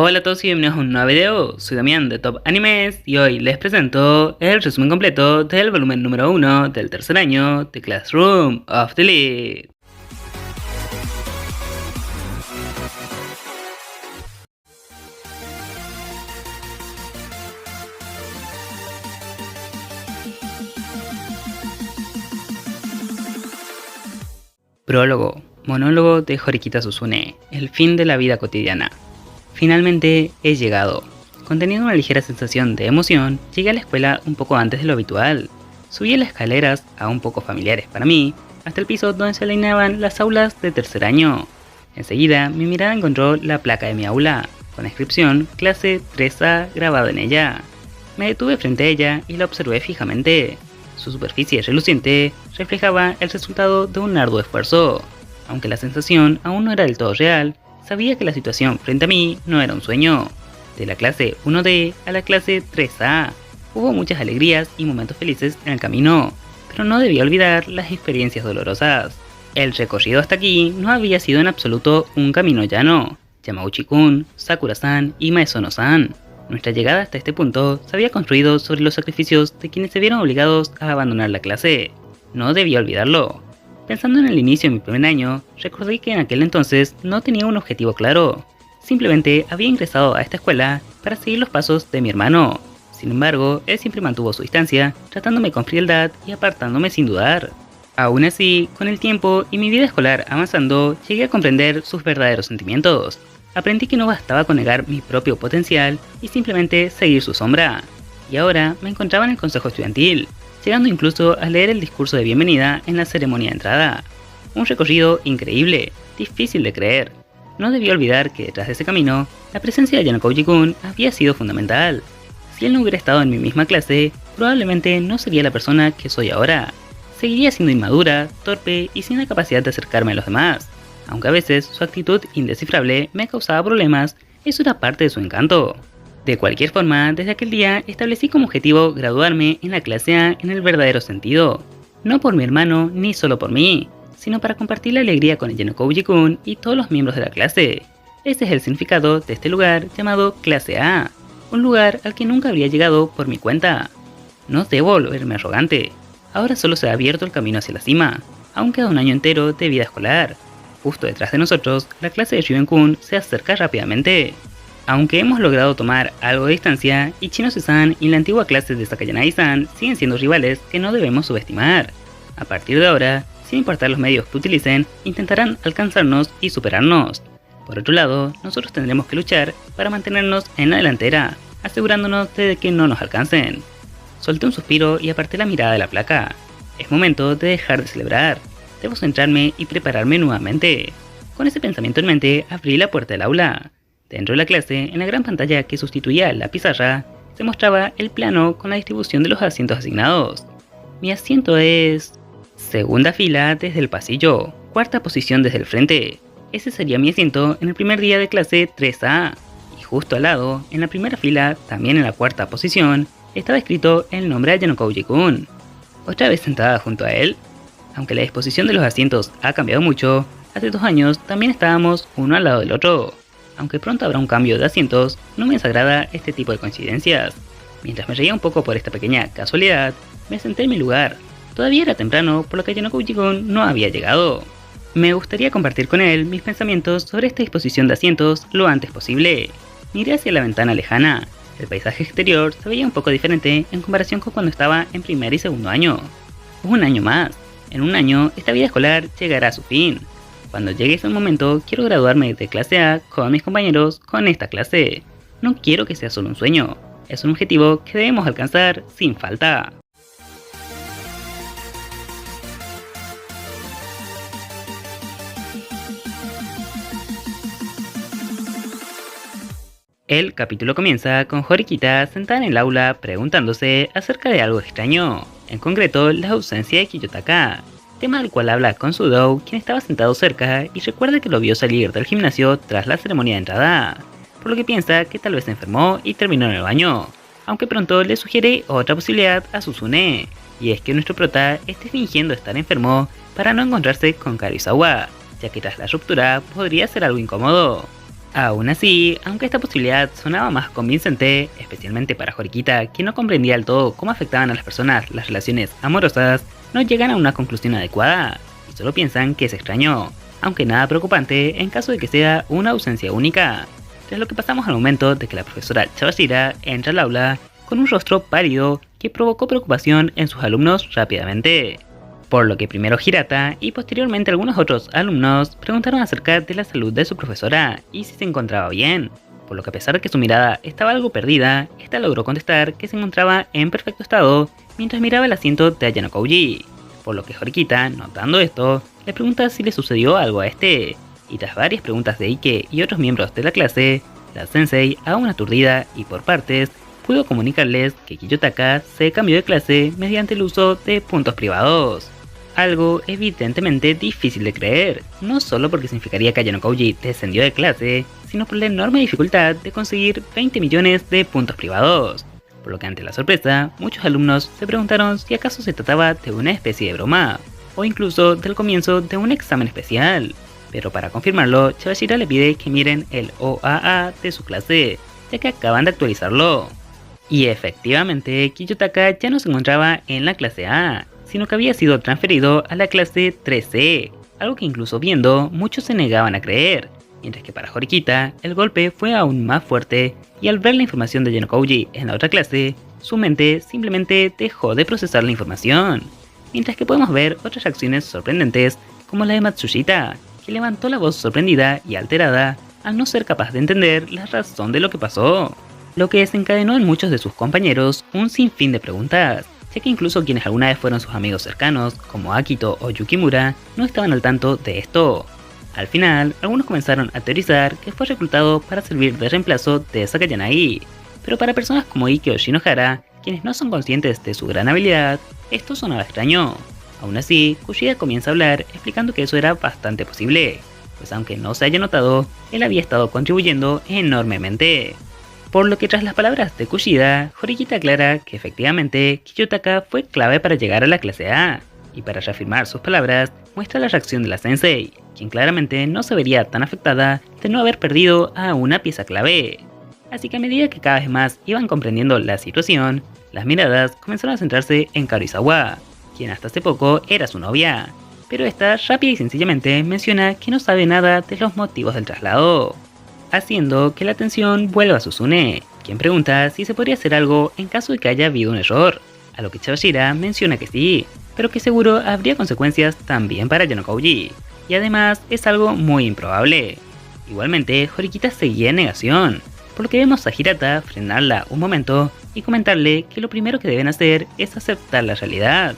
Hola a todos y bienvenidos a un nuevo video, soy Damián de Top Animes y hoy les presento el resumen completo del volumen número 1 del tercer año de Classroom of the Elite. Prólogo, monólogo de Horikita Suzune, el fin de la vida cotidiana. Finalmente he llegado. Conteniendo una ligera sensación de emoción, llegué a la escuela un poco antes de lo habitual. Subí las escaleras, aún poco familiares para mí, hasta el piso donde se alineaban las aulas de tercer año. Enseguida mi mirada encontró la placa de mi aula, con la inscripción clase 3A grabada en ella. Me detuve frente a ella y la observé fijamente. Su superficie reluciente reflejaba el resultado de un arduo esfuerzo. Aunque la sensación aún no era del todo real, sabía que la situación frente a mí no era un sueño. De la clase 1D a la clase 3A, hubo muchas alegrías y momentos felices en el camino, pero no debía olvidar las experiencias dolorosas. El recorrido hasta aquí no había sido en absoluto un camino llano. Yamauchi-kun, Sakura-san y Maezono-san. Nuestra llegada hasta este punto se había construido sobre los sacrificios de quienes se vieron obligados a abandonar la clase. No debía olvidarlo. Pensando en el inicio de mi primer año, recordé que en aquel entonces no tenía un objetivo claro. Simplemente había ingresado a esta escuela para seguir los pasos de mi hermano. Sin embargo, él siempre mantuvo su distancia, tratándome con frialdad y apartándome sin dudar. Aún así, con el tiempo y mi vida escolar avanzando, llegué a comprender sus verdaderos sentimientos. Aprendí que no bastaba con negar mi propio potencial y simplemente seguir su sombra. Y ahora me encontraba en el consejo estudiantil, llegando incluso a leer el discurso de bienvenida en la ceremonia de entrada. Un recorrido increíble, difícil de creer. No debía olvidar que detrás de ese camino, la presencia de Yanokouji-kun había sido fundamental. Si él no hubiera estado en mi misma clase, probablemente no sería la persona que soy ahora. Seguiría siendo inmadura, torpe y sin la capacidad de acercarme a los demás. Aunque a veces su actitud indescifrable me causaba problemas, eso era parte de su encanto. De cualquier forma, desde aquel día establecí como objetivo graduarme en la clase A en el verdadero sentido. No por mi hermano ni solo por mí, sino para compartir la alegría con el Yanokouji-kun y todos los miembros de la clase. Ese es el significado de este lugar llamado clase A, un lugar al que nunca habría llegado por mi cuenta. No debo volverme arrogante, ahora solo se ha abierto el camino hacia la cima, aún queda un año entero de vida escolar. Justo detrás de nosotros, la clase de Riven-kun se acerca rápidamente. Aunque hemos logrado tomar algo de distancia, Ichinose-san y la antigua clase de Sakayanagi-san siguen siendo rivales que no debemos subestimar. A partir de ahora, sin importar los medios que utilicen, intentarán alcanzarnos y superarnos. Por otro lado, nosotros tendremos que luchar para mantenernos en la delantera, asegurándonos de que no nos alcancen. Solté un suspiro y aparté la mirada de la placa. Es momento de dejar de celebrar. Debo centrarme y prepararme nuevamente. Con ese pensamiento en mente, abrí la puerta del aula. Dentro de la clase, en la gran pantalla que sustituía la pizarra, se mostraba el plano con la distribución de los asientos asignados. Mi asiento es... segunda fila desde el pasillo, cuarta posición desde el frente. Ese sería mi asiento en el primer día de clase 3A. Y justo al lado, en la primera fila, también en la cuarta posición, estaba escrito el nombre de Yanokouji-kun. ¿Otra vez sentada junto a él? Aunque la disposición de los asientos ha cambiado mucho, hace 2 años también estábamos uno al lado del otro. Aunque pronto habrá un cambio de asientos, no me desagrada este tipo de coincidencias. Mientras me reía un poco por esta pequeña casualidad, me senté en mi lugar. Todavía era temprano, por lo que Yanokouji-kun no había llegado. Me gustaría compartir con él mis pensamientos sobre esta disposición de asientos lo antes posible. Miré hacia la ventana lejana. El paisaje exterior se veía un poco diferente en comparación con cuando estaba en primer y segundo año. Un año más. En un año, esta vida escolar llegará a su fin. Cuando llegue ese momento, quiero graduarme de clase A con mis compañeros con esta clase. No quiero que sea solo un sueño, es un objetivo que debemos alcanzar sin falta. El capítulo comienza con Horikita sentada en el aula preguntándose acerca de algo extraño, en concreto la ausencia de Kiyotaka, tema del cual habla con Sudou, quien estaba sentado cerca y recuerda que lo vio salir del gimnasio tras la ceremonia de entrada, por lo que piensa que tal vez se enfermó y terminó en el baño, aunque pronto le sugiere otra posibilidad a Suzune, y es que nuestro prota esté fingiendo estar enfermo para no encontrarse con Karizawa, ya que tras la ruptura podría ser algo incómodo. Aún así, aunque esta posibilidad sonaba más convincente, especialmente para Horikita, quien no comprendía del todo cómo afectaban a las personas las relaciones amorosas, no llegan a una conclusión adecuada, y solo piensan que es extraño, aunque nada preocupante en caso de que sea una ausencia única. Tras lo que pasamos al momento de que la profesora Chabashira entra al aula con un rostro pálido que provocó preocupación en sus alumnos rápidamente. Por lo que primero Hirata y posteriormente algunos otros alumnos preguntaron acerca de la salud de su profesora y si se encontraba bien, por lo que a pesar de que su mirada estaba algo perdida, esta logró contestar que se encontraba en perfecto estado mientras miraba el asiento de Ayano Kouji, por lo que Horikita, notando esto, le pregunta si le sucedió algo a este, y tras varias preguntas de Ike y otros miembros de la clase, la sensei, aún aturdida y por partes, pudo comunicarles que Kiyotaka se cambió de clase mediante el uso de puntos privados. Algo evidentemente difícil de creer, no solo porque significaría que Ayano Kouji descendió de clase, sino por la enorme dificultad de conseguir 20 millones de puntos privados. Por lo que ante la sorpresa, muchos alumnos se preguntaron si acaso se trataba de una especie de broma, o incluso del comienzo de un examen especial. Pero para confirmarlo, Chabashira le pide que miren el OAA de su clase, ya que acaban de actualizarlo. Y efectivamente, Kiyotaka ya no se encontraba en la clase A, sino que había sido transferido a la clase 3C, algo que incluso viendo, muchos se negaban a creer, mientras que para Horikita, el golpe fue aún más fuerte, y al ver la información de Ayano Kouji en la otra clase, su mente simplemente dejó de procesar la información, mientras que podemos ver otras reacciones sorprendentes, como la de Matsushita, que levantó la voz sorprendida y alterada, al no ser capaz de entender la razón de lo que pasó, lo que desencadenó en muchos de sus compañeros un sinfín de preguntas, ya que incluso quienes alguna vez fueron sus amigos cercanos, como Akito o Yukimura, no estaban al tanto de esto. Al final, algunos comenzaron a teorizar que fue reclutado para servir de reemplazo de Sakayanagi, pero para personas como Ike o Shinohara, quienes no son conscientes de su gran habilidad, esto sonaba extraño. Aún así, Kushida comienza a hablar explicando que eso era bastante posible, pues aunque no se haya notado, él había estado contribuyendo enormemente. Por lo que tras las palabras de Kushida, Horikita aclara que efectivamente Kiyotaka fue clave para llegar a la clase A, y para reafirmar sus palabras, muestra la reacción de la sensei, quien claramente no se vería tan afectada de no haber perdido a una pieza clave. Así que a medida que cada vez más iban comprendiendo la situación, las miradas comenzaron a centrarse en Karuizawa, quien hasta hace poco era su novia, pero esta rápida y sencillamente menciona que no sabe nada de los motivos del traslado, haciendo que la atención vuelva a Suzune, quien pregunta si se podría hacer algo en caso de que haya habido un error, a lo que Chabashira menciona que sí, pero que seguro habría consecuencias también para Ayano Kouji, y además es algo muy improbable. Igualmente, Horikita seguía en negación, por lo que vemos a Hirata frenarla un momento y comentarle que lo primero que deben hacer es aceptar la realidad.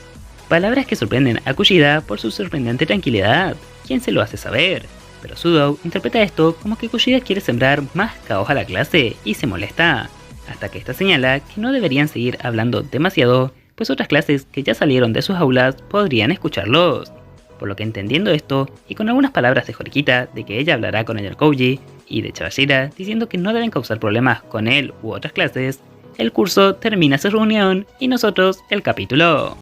Palabras que sorprenden a Kushida por su sorprendente tranquilidad, quien se lo hace saber. Pero Sudo interpreta esto como que Kushida quiere sembrar más caos a la clase y se molesta, hasta que esta señala que no deberían seguir hablando demasiado, pues otras clases que ya salieron de sus aulas podrían escucharlos. Por lo que entendiendo esto, y con algunas palabras de Horikita de que ella hablará con Ayano Kouji, y de Chabashira diciendo que no deben causar problemas con él u otras clases, el curso termina su reunión y nosotros el capítulo.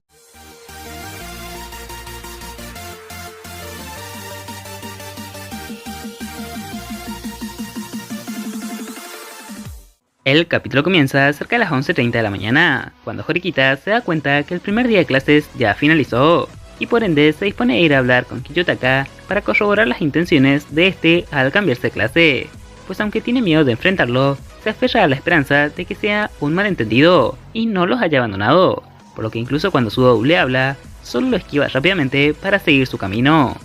El capítulo comienza cerca de las 11:30 de la mañana, cuando Horikita se da cuenta que el primer día de clases ya finalizó, y por ende se dispone a ir a hablar con Kiyotaka para corroborar las intenciones de este al cambiarse de clase, pues aunque tiene miedo de enfrentarlo, se aferra a la esperanza de que sea un malentendido y no los haya abandonado, por lo que incluso cuando Sudo le habla, solo lo esquiva rápidamente para seguir su camino.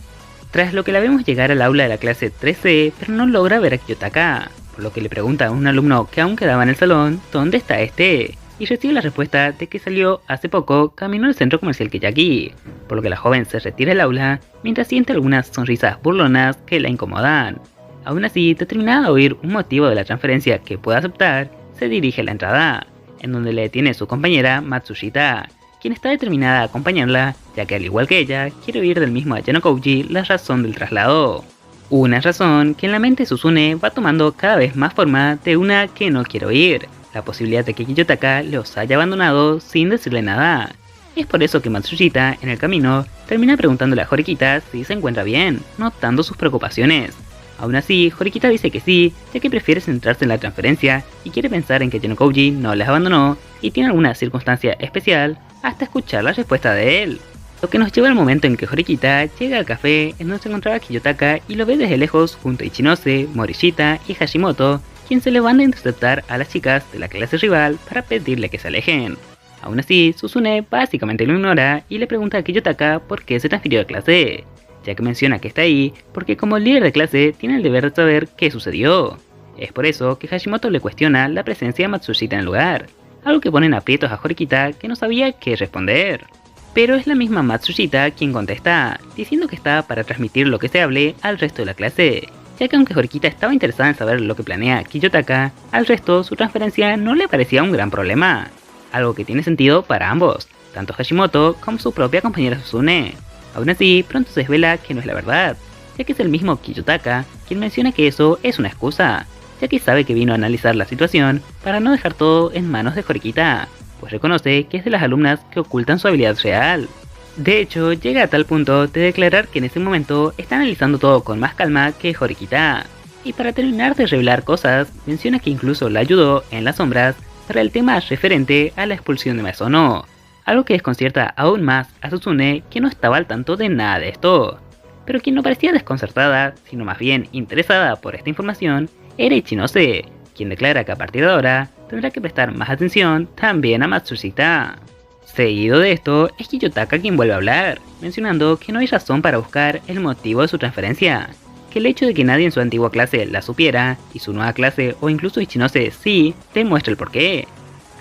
Tras lo que la vemos llegar al aula de la clase 13, pero no logra ver a Kiyotaka, por lo que le pregunta a un alumno que aún quedaba en el salón dónde está este, y recibe la respuesta de que salió hace poco camino al centro comercial Keyaki, por lo que la joven se retira del aula mientras siente algunas sonrisas burlonas que la incomodan. Aún así, determinada a oír un motivo de la transferencia que pueda aceptar, se dirige a la entrada, en donde le detiene su compañera Matsushita, quien está determinada a acompañarla, ya que al igual que ella, quiere oír del mismo Ayano Kouji la razón del traslado. Una razón que en la mente de Suzune va tomando cada vez más forma de una que no quiere oír, la posibilidad de que Kiyotaka los haya abandonado sin decirle nada. Es por eso que Matsushita, en el camino, termina preguntándole a Horikita si se encuentra bien, notando sus preocupaciones, Aún así, Horikita dice que sí, ya que prefiere centrarse en la transferencia y quiere pensar en que Genokouji no les abandonó y tiene alguna circunstancia especial hasta escuchar la respuesta de él. Lo que nos lleva al momento en que Horikita llega al café en donde se encontraba Kiyotaka y lo ve desde lejos junto a Ichinose, Morishita y Hashimoto, quien se le van a interceptar a las chicas de la clase rival para pedirle que se alejen. Aún así, Suzune básicamente lo ignora y le pregunta a Kiyotaka por qué se transfirió de clase, ya que menciona que está ahí porque como líder de clase tiene el deber de saber qué sucedió. Es por eso que Hashimoto le cuestiona la presencia de Matsushita en el lugar, algo que pone en aprietos a Horikita que no sabía qué responder. Pero es la misma Matsushita quien contesta, diciendo que está para transmitir lo que se hable al resto de la clase, ya que aunque Horikita estaba interesada en saber lo que planea Kiyotaka, al resto su transferencia no le parecía un gran problema, algo que tiene sentido para ambos, tanto Hashimoto como su propia compañera Suzune. Aún así, pronto se desvela que no es la verdad, ya que es el mismo Kiyotaka quien menciona que eso es una excusa, ya que sabe que vino a analizar la situación para no dejar todo en manos de Horikita, pues reconoce que es de las alumnas que ocultan su habilidad real. De hecho, llega a tal punto de declarar que en ese momento está analizando todo con más calma que Horikita. Y para terminar de revelar cosas, menciona que incluso la ayudó en las sombras para el tema referente a la expulsión de Misono, algo que desconcierta aún más a Suzune, que no estaba al tanto de nada de esto. Pero quien no parecía desconcertada, sino más bien interesada por esta información, era Ichinose, quien declara que a partir de ahora tendrá que prestar más atención también a Matsushita. Seguido de esto, es Kiyotaka quien vuelve a hablar, mencionando que no hay razón para buscar el motivo de su transferencia, que el hecho de que nadie en su antigua clase la supiera, y su nueva clase o incluso Ichinose sí, demuestra el porqué.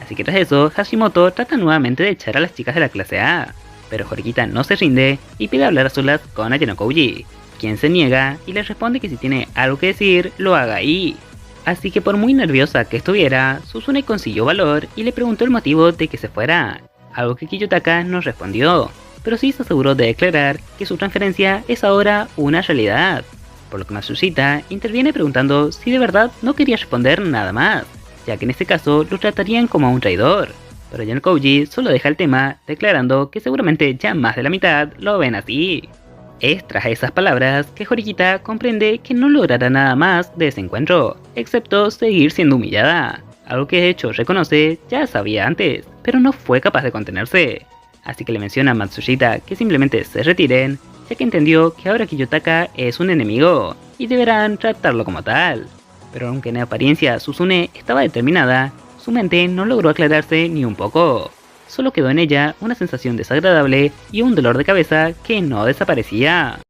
Así que tras eso, Hashimoto trata nuevamente de echar a las chicas de la clase A, pero Horikita no se rinde y pide hablar a solas con Genokouji, quien se niega y le responde que si tiene algo que decir, lo haga ahí. Así que por muy nerviosa que estuviera, Suzune consiguió valor y le preguntó el motivo de que se fuera, algo que Kiyotaka no respondió, pero sí se aseguró de declarar que su transferencia es ahora una realidad, por lo que Matsushita interviene preguntando si de verdad no quería responder nada más, ya que en este caso lo tratarían como a un traidor, pero Genokouji solo deja el tema declarando que seguramente ya más de la mitad lo ven así. Es tras esas palabras que Horikita comprende que no logrará nada más de ese encuentro, excepto seguir siendo humillada, algo que de hecho reconoce ya sabía antes, pero no fue capaz de contenerse. Así que le menciona a Matsushita que simplemente se retiren, ya que entendió que ahora Kiyotaka es un enemigo y deberán tratarlo como tal. Pero aunque en apariencia Suzune estaba determinada, su mente no logró aclararse ni un poco. Solo quedó en ella una sensación desagradable y un dolor de cabeza que no desaparecía.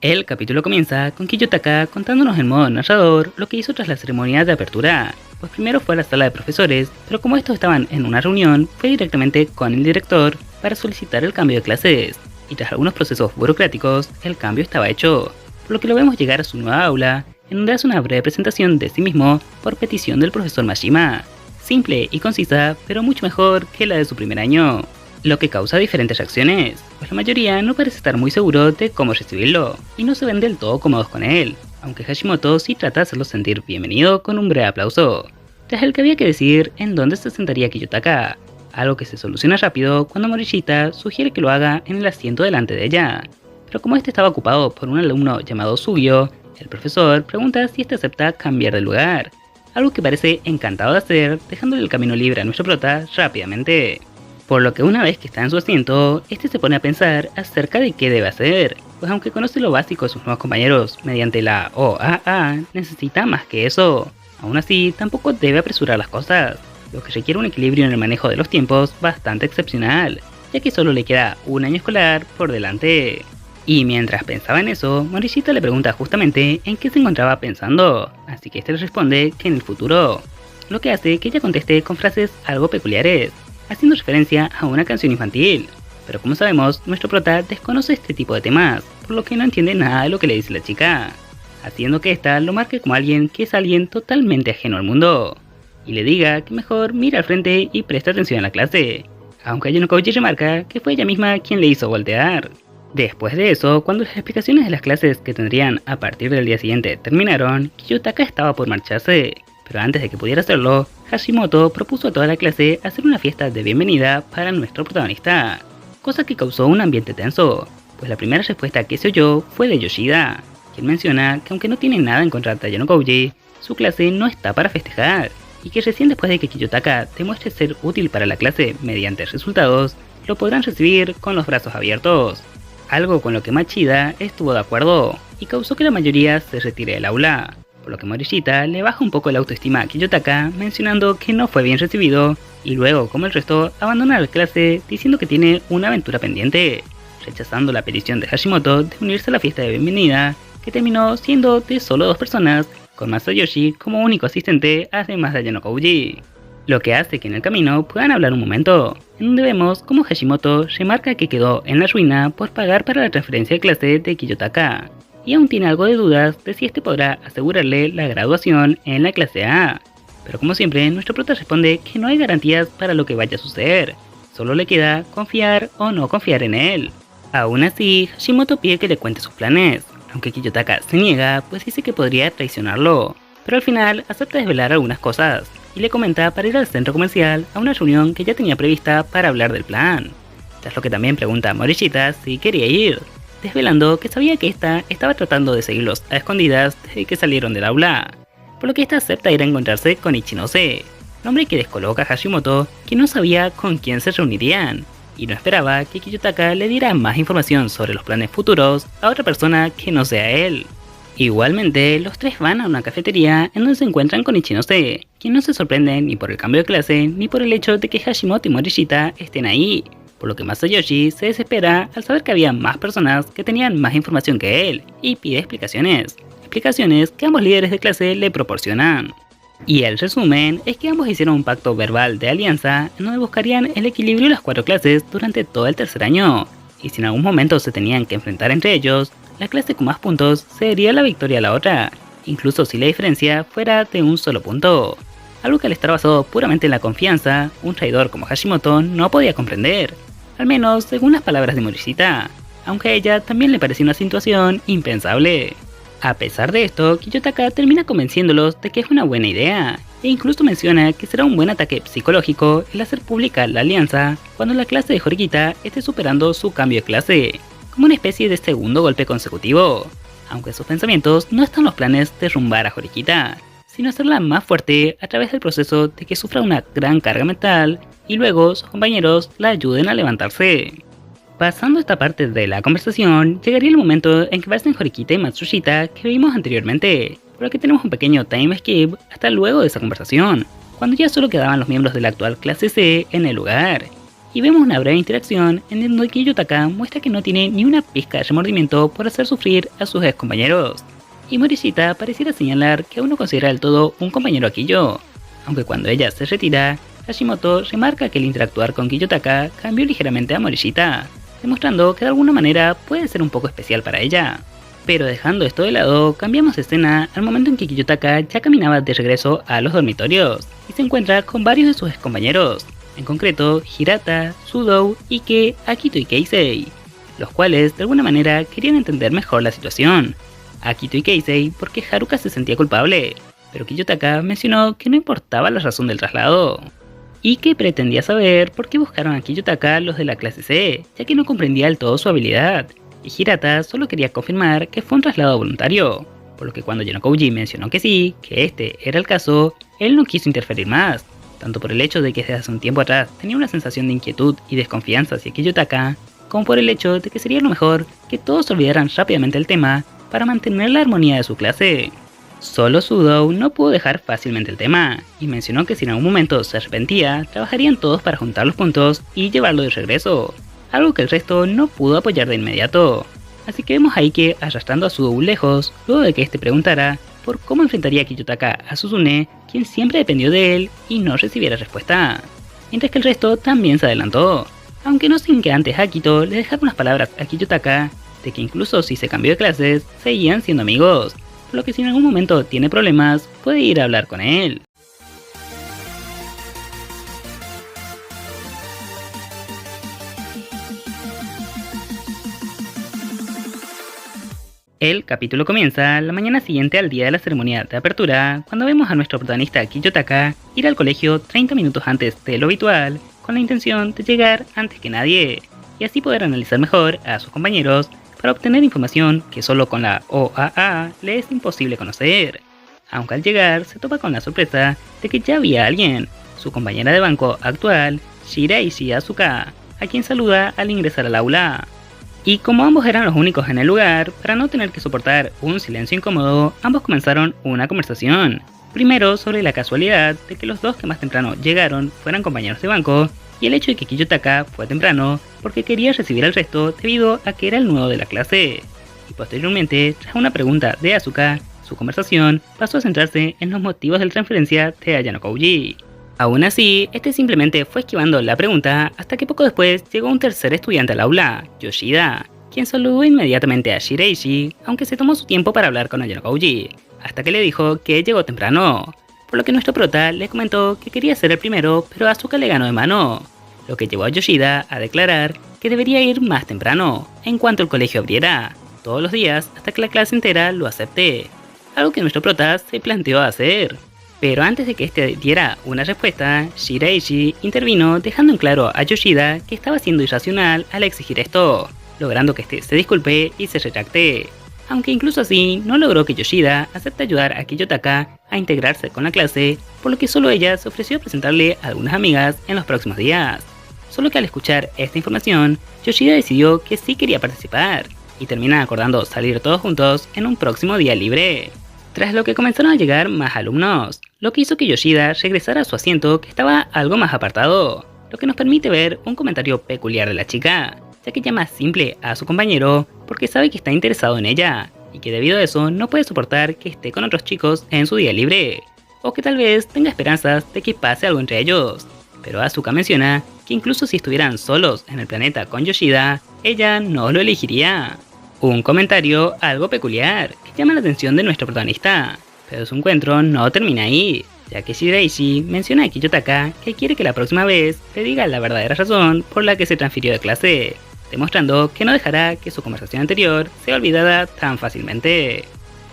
El capítulo comienza con Kiyotaka contándonos en modo narrador lo que hizo tras la ceremonia de apertura, pues primero fue a la sala de profesores, pero como estos estaban en una reunión, fue directamente con el director para solicitar el cambio de clases, y tras algunos procesos burocráticos, el cambio estaba hecho, por lo que lo vemos llegar a su nueva aula, en donde hace una breve presentación de sí mismo por petición del profesor Mashima, simple y concisa, pero mucho mejor que la de su primer año, lo que causa diferentes reacciones, pues la mayoría no parece estar muy seguro de cómo recibirlo, y no se ven del todo cómodos con él, aunque Hashimoto sí trata de hacerlo sentir bienvenido con un breve aplauso, tras el que había que decidir en dónde se sentaría Kiyotaka, algo que se soluciona rápido cuando Morishita sugiere que lo haga en el asiento delante de ella, pero como este estaba ocupado por un alumno llamado Sugio, el profesor pregunta si este acepta cambiar de lugar, algo que parece encantado de hacer, dejándole el camino libre a nuestro prota rápidamente. Por lo que una vez que está en su asiento, este se pone a pensar acerca de qué debe hacer, pues aunque conoce lo básico de sus nuevos compañeros mediante la OAA, necesita más que eso. Aún así, tampoco debe apresurar las cosas, lo que requiere un equilibrio en el manejo de los tiempos bastante excepcional, ya que solo le queda un año escolar por delante. Y mientras pensaba en eso, Morishita le pregunta justamente en qué se encontraba pensando, así que este le responde que en el futuro, lo que hace que ella conteste con frases algo peculiares, haciendo referencia a una canción infantil, pero como sabemos, nuestro prota desconoce este tipo de temas, por lo que no entiende nada de lo que le dice la chica, haciendo que ésta lo marque como alguien que es alguien totalmente ajeno al mundo, y le diga que mejor mire al frente y preste atención a la clase, aunque Genokouji remarca que fue ella misma quien le hizo voltear. Después de eso, cuando las explicaciones de las clases que tendrían a partir del día siguiente terminaron, Kiyotaka estaba por marcharse, pero antes de que pudiera hacerlo, Hashimoto propuso a toda la clase hacer una fiesta de bienvenida para nuestro protagonista, cosa que causó un ambiente tenso, pues la primera respuesta que se oyó fue de Yoshida, quien menciona que aunque no tiene nada en contra de Ayano-Kouji, su clase no está para festejar, y que recién después de que Kiyotaka demuestre ser útil para la clase mediante resultados, lo podrán recibir con los brazos abiertos, algo con lo que Machida estuvo de acuerdo, y causó que la mayoría se retire del aula, por lo que Morishita le baja un poco la autoestima a Kiyotaka mencionando que no fue bien recibido, y luego, como el resto, abandona la clase diciendo que tiene una aventura pendiente, rechazando la petición de Hashimoto de unirse a la fiesta de bienvenida, que terminó siendo de solo 2 personas, con Masayoshi como único asistente además de Ayano-Kouji, lo que hace que en el camino puedan hablar un momento, en donde vemos cómo Hashimoto remarca que quedó en la ruina por pagar para la transferencia de clase de Kiyotaka, y aún tiene algo de dudas de si este podrá asegurarle la graduación en la clase A, pero como siempre nuestro prota responde que no hay garantías para lo que vaya a suceder, solo le queda confiar o no confiar en él. Aún así, Hashimoto pide que le cuente sus planes, aunque Kiyotaka se niega, pues dice que podría traicionarlo, pero al final acepta desvelar algunas cosas, y le comenta para ir al centro comercial a una reunión que ya tenía prevista para hablar del plan, tras lo que también pregunta a Morishita si quería ir, desvelando que sabía que ésta estaba tratando de seguirlos a escondidas desde que salieron del aula, por lo que ésta acepta ir a encontrarse con Ichinose, nombre que descoloca a Hashimoto, que no sabía con quién se reunirían, y no esperaba que Kiyotaka le diera más información sobre los planes futuros a otra persona que no sea él. Igualmente, los 3 van a una cafetería en donde se encuentran con Ichinose, quien no se sorprende ni por el cambio de clase ni por el hecho de que Hashimoto y Morishita estén ahí, por lo que Masayoshi se desespera al saber que había más personas que tenían más información que él y pide explicaciones que ambos líderes de clase le proporcionan. Y el resumen es que ambos hicieron un pacto verbal de alianza en donde buscarían el equilibrio de las 4 clases durante todo el tercer año, y si en algún momento se tenían que enfrentar entre ellos, la clase con más puntos sería la victoria a la otra, incluso si la diferencia fuera de un solo punto, algo que al estar basado puramente en la confianza, un traidor como Hashimoto no podía comprender, al menos según las palabras de Morishita, aunque a ella también le pareció una situación impensable. A pesar de esto, Kiyotaka termina convenciéndolos de que es una buena idea, e incluso menciona que será un buen ataque psicológico el hacer pública la alianza cuando la clase de Horikita esté superando su cambio de clase, como una especie de segundo golpe consecutivo, aunque sus pensamientos no están en los planes de derrumbar a Horikita, sino hacerla más fuerte a través del proceso de que sufra una gran carga mental y luego sus compañeros la ayuden a levantarse. Pasando esta parte de la conversación, llegaría el momento en que aparecen Horikita y Matsushita que vimos anteriormente, por lo que tenemos un pequeño time skip hasta luego de esa conversación, cuando ya solo quedaban los miembros de la actual clase C en el lugar, y vemos una breve interacción en donde Kiyotaka muestra que no tiene ni una pizca de remordimiento por hacer sufrir a sus ex compañeros, y Morishita pareciera señalar que aún no considera del todo un compañero a Kiyo, aunque cuando ella se retira, Hashimoto remarca que el interactuar con Kiyotaka cambió ligeramente a Morishita, demostrando que de alguna manera puede ser un poco especial para ella. Pero dejando esto de lado, cambiamos de escena al momento en que Kiyotaka ya caminaba de regreso a los dormitorios y se encuentra con varios de sus ex compañeros, en concreto Hirata, Sudou, Ike, Akito y Keisei, los cuales de alguna manera querían entender mejor la situación. Akito y Keisei porque Haruka se sentía culpable, pero Kiyotaka mencionó que no importaba la razón del traslado, y que pretendía saber por qué buscaron a Kiyotaka los de la clase C, ya que no comprendía del todo su habilidad, y Hirata solo quería confirmar que fue un traslado voluntario, por lo que cuando Ayano-Kouji mencionó que sí, que este era el caso, él no quiso interferir más, tanto por el hecho de que desde hace un tiempo atrás tenía una sensación de inquietud y desconfianza hacia Kiyotaka, como por el hecho de que sería lo mejor que todos olvidaran rápidamente el tema para mantener la armonía de su clase. Solo Sudou no pudo dejar fácilmente el tema, y mencionó que si en algún momento se arrepentía, trabajarían todos para juntar los puntos y llevarlo de regreso, algo que el resto no pudo apoyar de inmediato. Así que vemos a Ike arrastrando a Sudou lejos, luego de que este preguntara por cómo enfrentaría a Kiyotaka a Suzune, quien siempre dependió de él y no recibiera respuesta, mientras que el resto también se adelantó, aunque no sin que antes Akito le dejara unas palabras a Kiyotaka de que incluso si se cambió de clases, seguían siendo amigos, por lo que si en algún momento tiene problemas, puede ir a hablar con él. El capítulo comienza la mañana siguiente al día de la ceremonia de apertura, cuando vemos a nuestro protagonista Kiyotaka ir al colegio 30 minutos antes de lo habitual, con la intención de llegar antes que nadie, y así poder analizar mejor a sus compañeros para obtener información que solo con la OAA le es imposible conocer. Aunque al llegar se topa con la sorpresa de que ya había alguien, su compañera de banco actual, Shiraishi Asuka, a quien saluda al ingresar al aula. Y como ambos eran los únicos en el lugar, para no tener que soportar un silencio incómodo, ambos comenzaron una conversación. Primero sobre la casualidad de que los dos que más temprano llegaron fueran compañeros de banco, y el hecho de que Kiyotaka fue temprano porque quería recibir al resto debido a que era el nuevo de la clase. Y posteriormente, tras una pregunta de Asuka, su conversación pasó a centrarse en los motivos de la transferencia de Ayano Kouji. Aún así, este simplemente fue esquivando la pregunta hasta que poco después llegó un tercer estudiante al aula, Yoshida, quien saludó inmediatamente a Shiraishi, aunque se tomó su tiempo para hablar con Ayano Kouji, hasta que le dijo que llegó temprano, por lo que nuestro prota le comentó que quería ser el primero, pero Asuka le ganó de mano, lo que llevó a Yoshida a declarar que debería ir más temprano, en cuanto el colegio abriera, todos los días hasta que la clase entera lo acepte, algo que nuestro prota se planteó hacer. Pero antes de que este diera una respuesta, Shiraishi intervino dejando en claro a Yoshida que estaba siendo irracional al exigir esto, logrando que este se disculpe y se retracte. Aunque incluso así no logró que Yoshida acepte ayudar a Kiyotaka a integrarse con la clase, por lo que solo ella se ofreció a presentarle a algunas amigas en los próximos días. Solo que al escuchar esta información, Yoshida decidió que sí quería participar, y terminan acordando salir todos juntos en un próximo día libre. Tras lo que comenzaron a llegar más alumnos, lo que hizo que Yoshida regresara a su asiento que estaba algo más apartado, lo que nos permite ver un comentario peculiar de la chica, ya que llama simple a su compañero porque sabe que está interesado en ella, y que debido a eso no puede soportar que esté con otros chicos en su día libre, o que tal vez tenga esperanzas de que pase algo entre ellos. Pero Asuka menciona que incluso si estuvieran solos en el planeta con Yoshida, ella no lo elegiría. Un comentario algo peculiar que llama la atención de nuestro protagonista, pero su encuentro no termina ahí, ya que Shiraishi menciona a Kiyotaka que quiere que la próxima vez le diga la verdadera razón por la que se transfirió de clase, demostrando que no dejará que su conversación anterior sea olvidada tan fácilmente.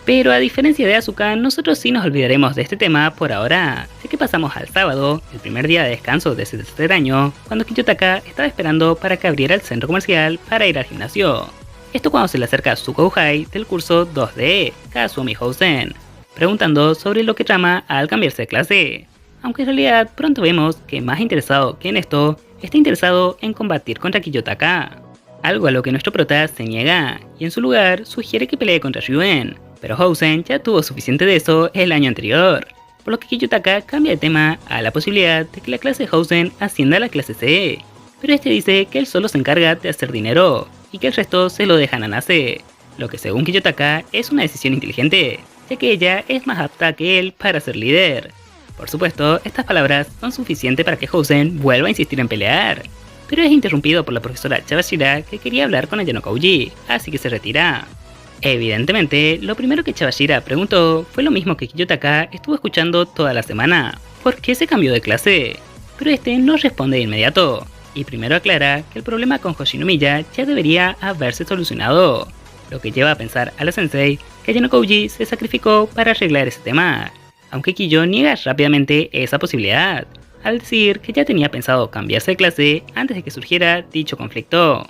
Pero a diferencia de Asuka, nosotros sí nos olvidaremos de este tema por ahora, así que pasamos al sábado, el primer día de descanso de ese tercer año, cuando Kiyotaka estaba esperando para que abriera el centro comercial para ir al gimnasio. Esto cuando se le acerca a Tsuko Uhai del curso 2D, Kazumi Housen, preguntando sobre lo que trama al cambiarse de clase, aunque en realidad pronto vemos que más interesado que en esto, está interesado en combatir contra Kiyotaka, algo a lo que nuestro prota se niega, y en su lugar sugiere que pelee contra Ryuen, pero Housen ya tuvo suficiente de eso el año anterior, por lo que Kiyotaka cambia de tema a la posibilidad de que la clase Housen ascienda a la clase C, pero este dice que él solo se encarga de hacer dinero, y que el resto se lo dejan a Nase, lo que según Kiyotaka es una decisión inteligente, ya que ella es más apta que él para ser líder. Por supuesto, estas palabras son suficientes para que Housen vuelva a insistir en pelear, pero es interrumpido por la profesora Chabashira que quería hablar con Ayano Kouji, así que se retira. Evidentemente, lo primero que Chabashira preguntó fue lo mismo que Kiyotaka estuvo escuchando toda la semana, ¿por qué se cambió de clase? Pero este no responde de inmediato, y primero aclara que el problema con Hoshinomiya ya debería haberse solucionado, lo que lleva a pensar a la sensei que Ayano Kouji se sacrificó para arreglar ese tema, aunque Kiyo niega rápidamente esa posibilidad, al decir que ya tenía pensado cambiarse de clase antes de que surgiera dicho conflicto.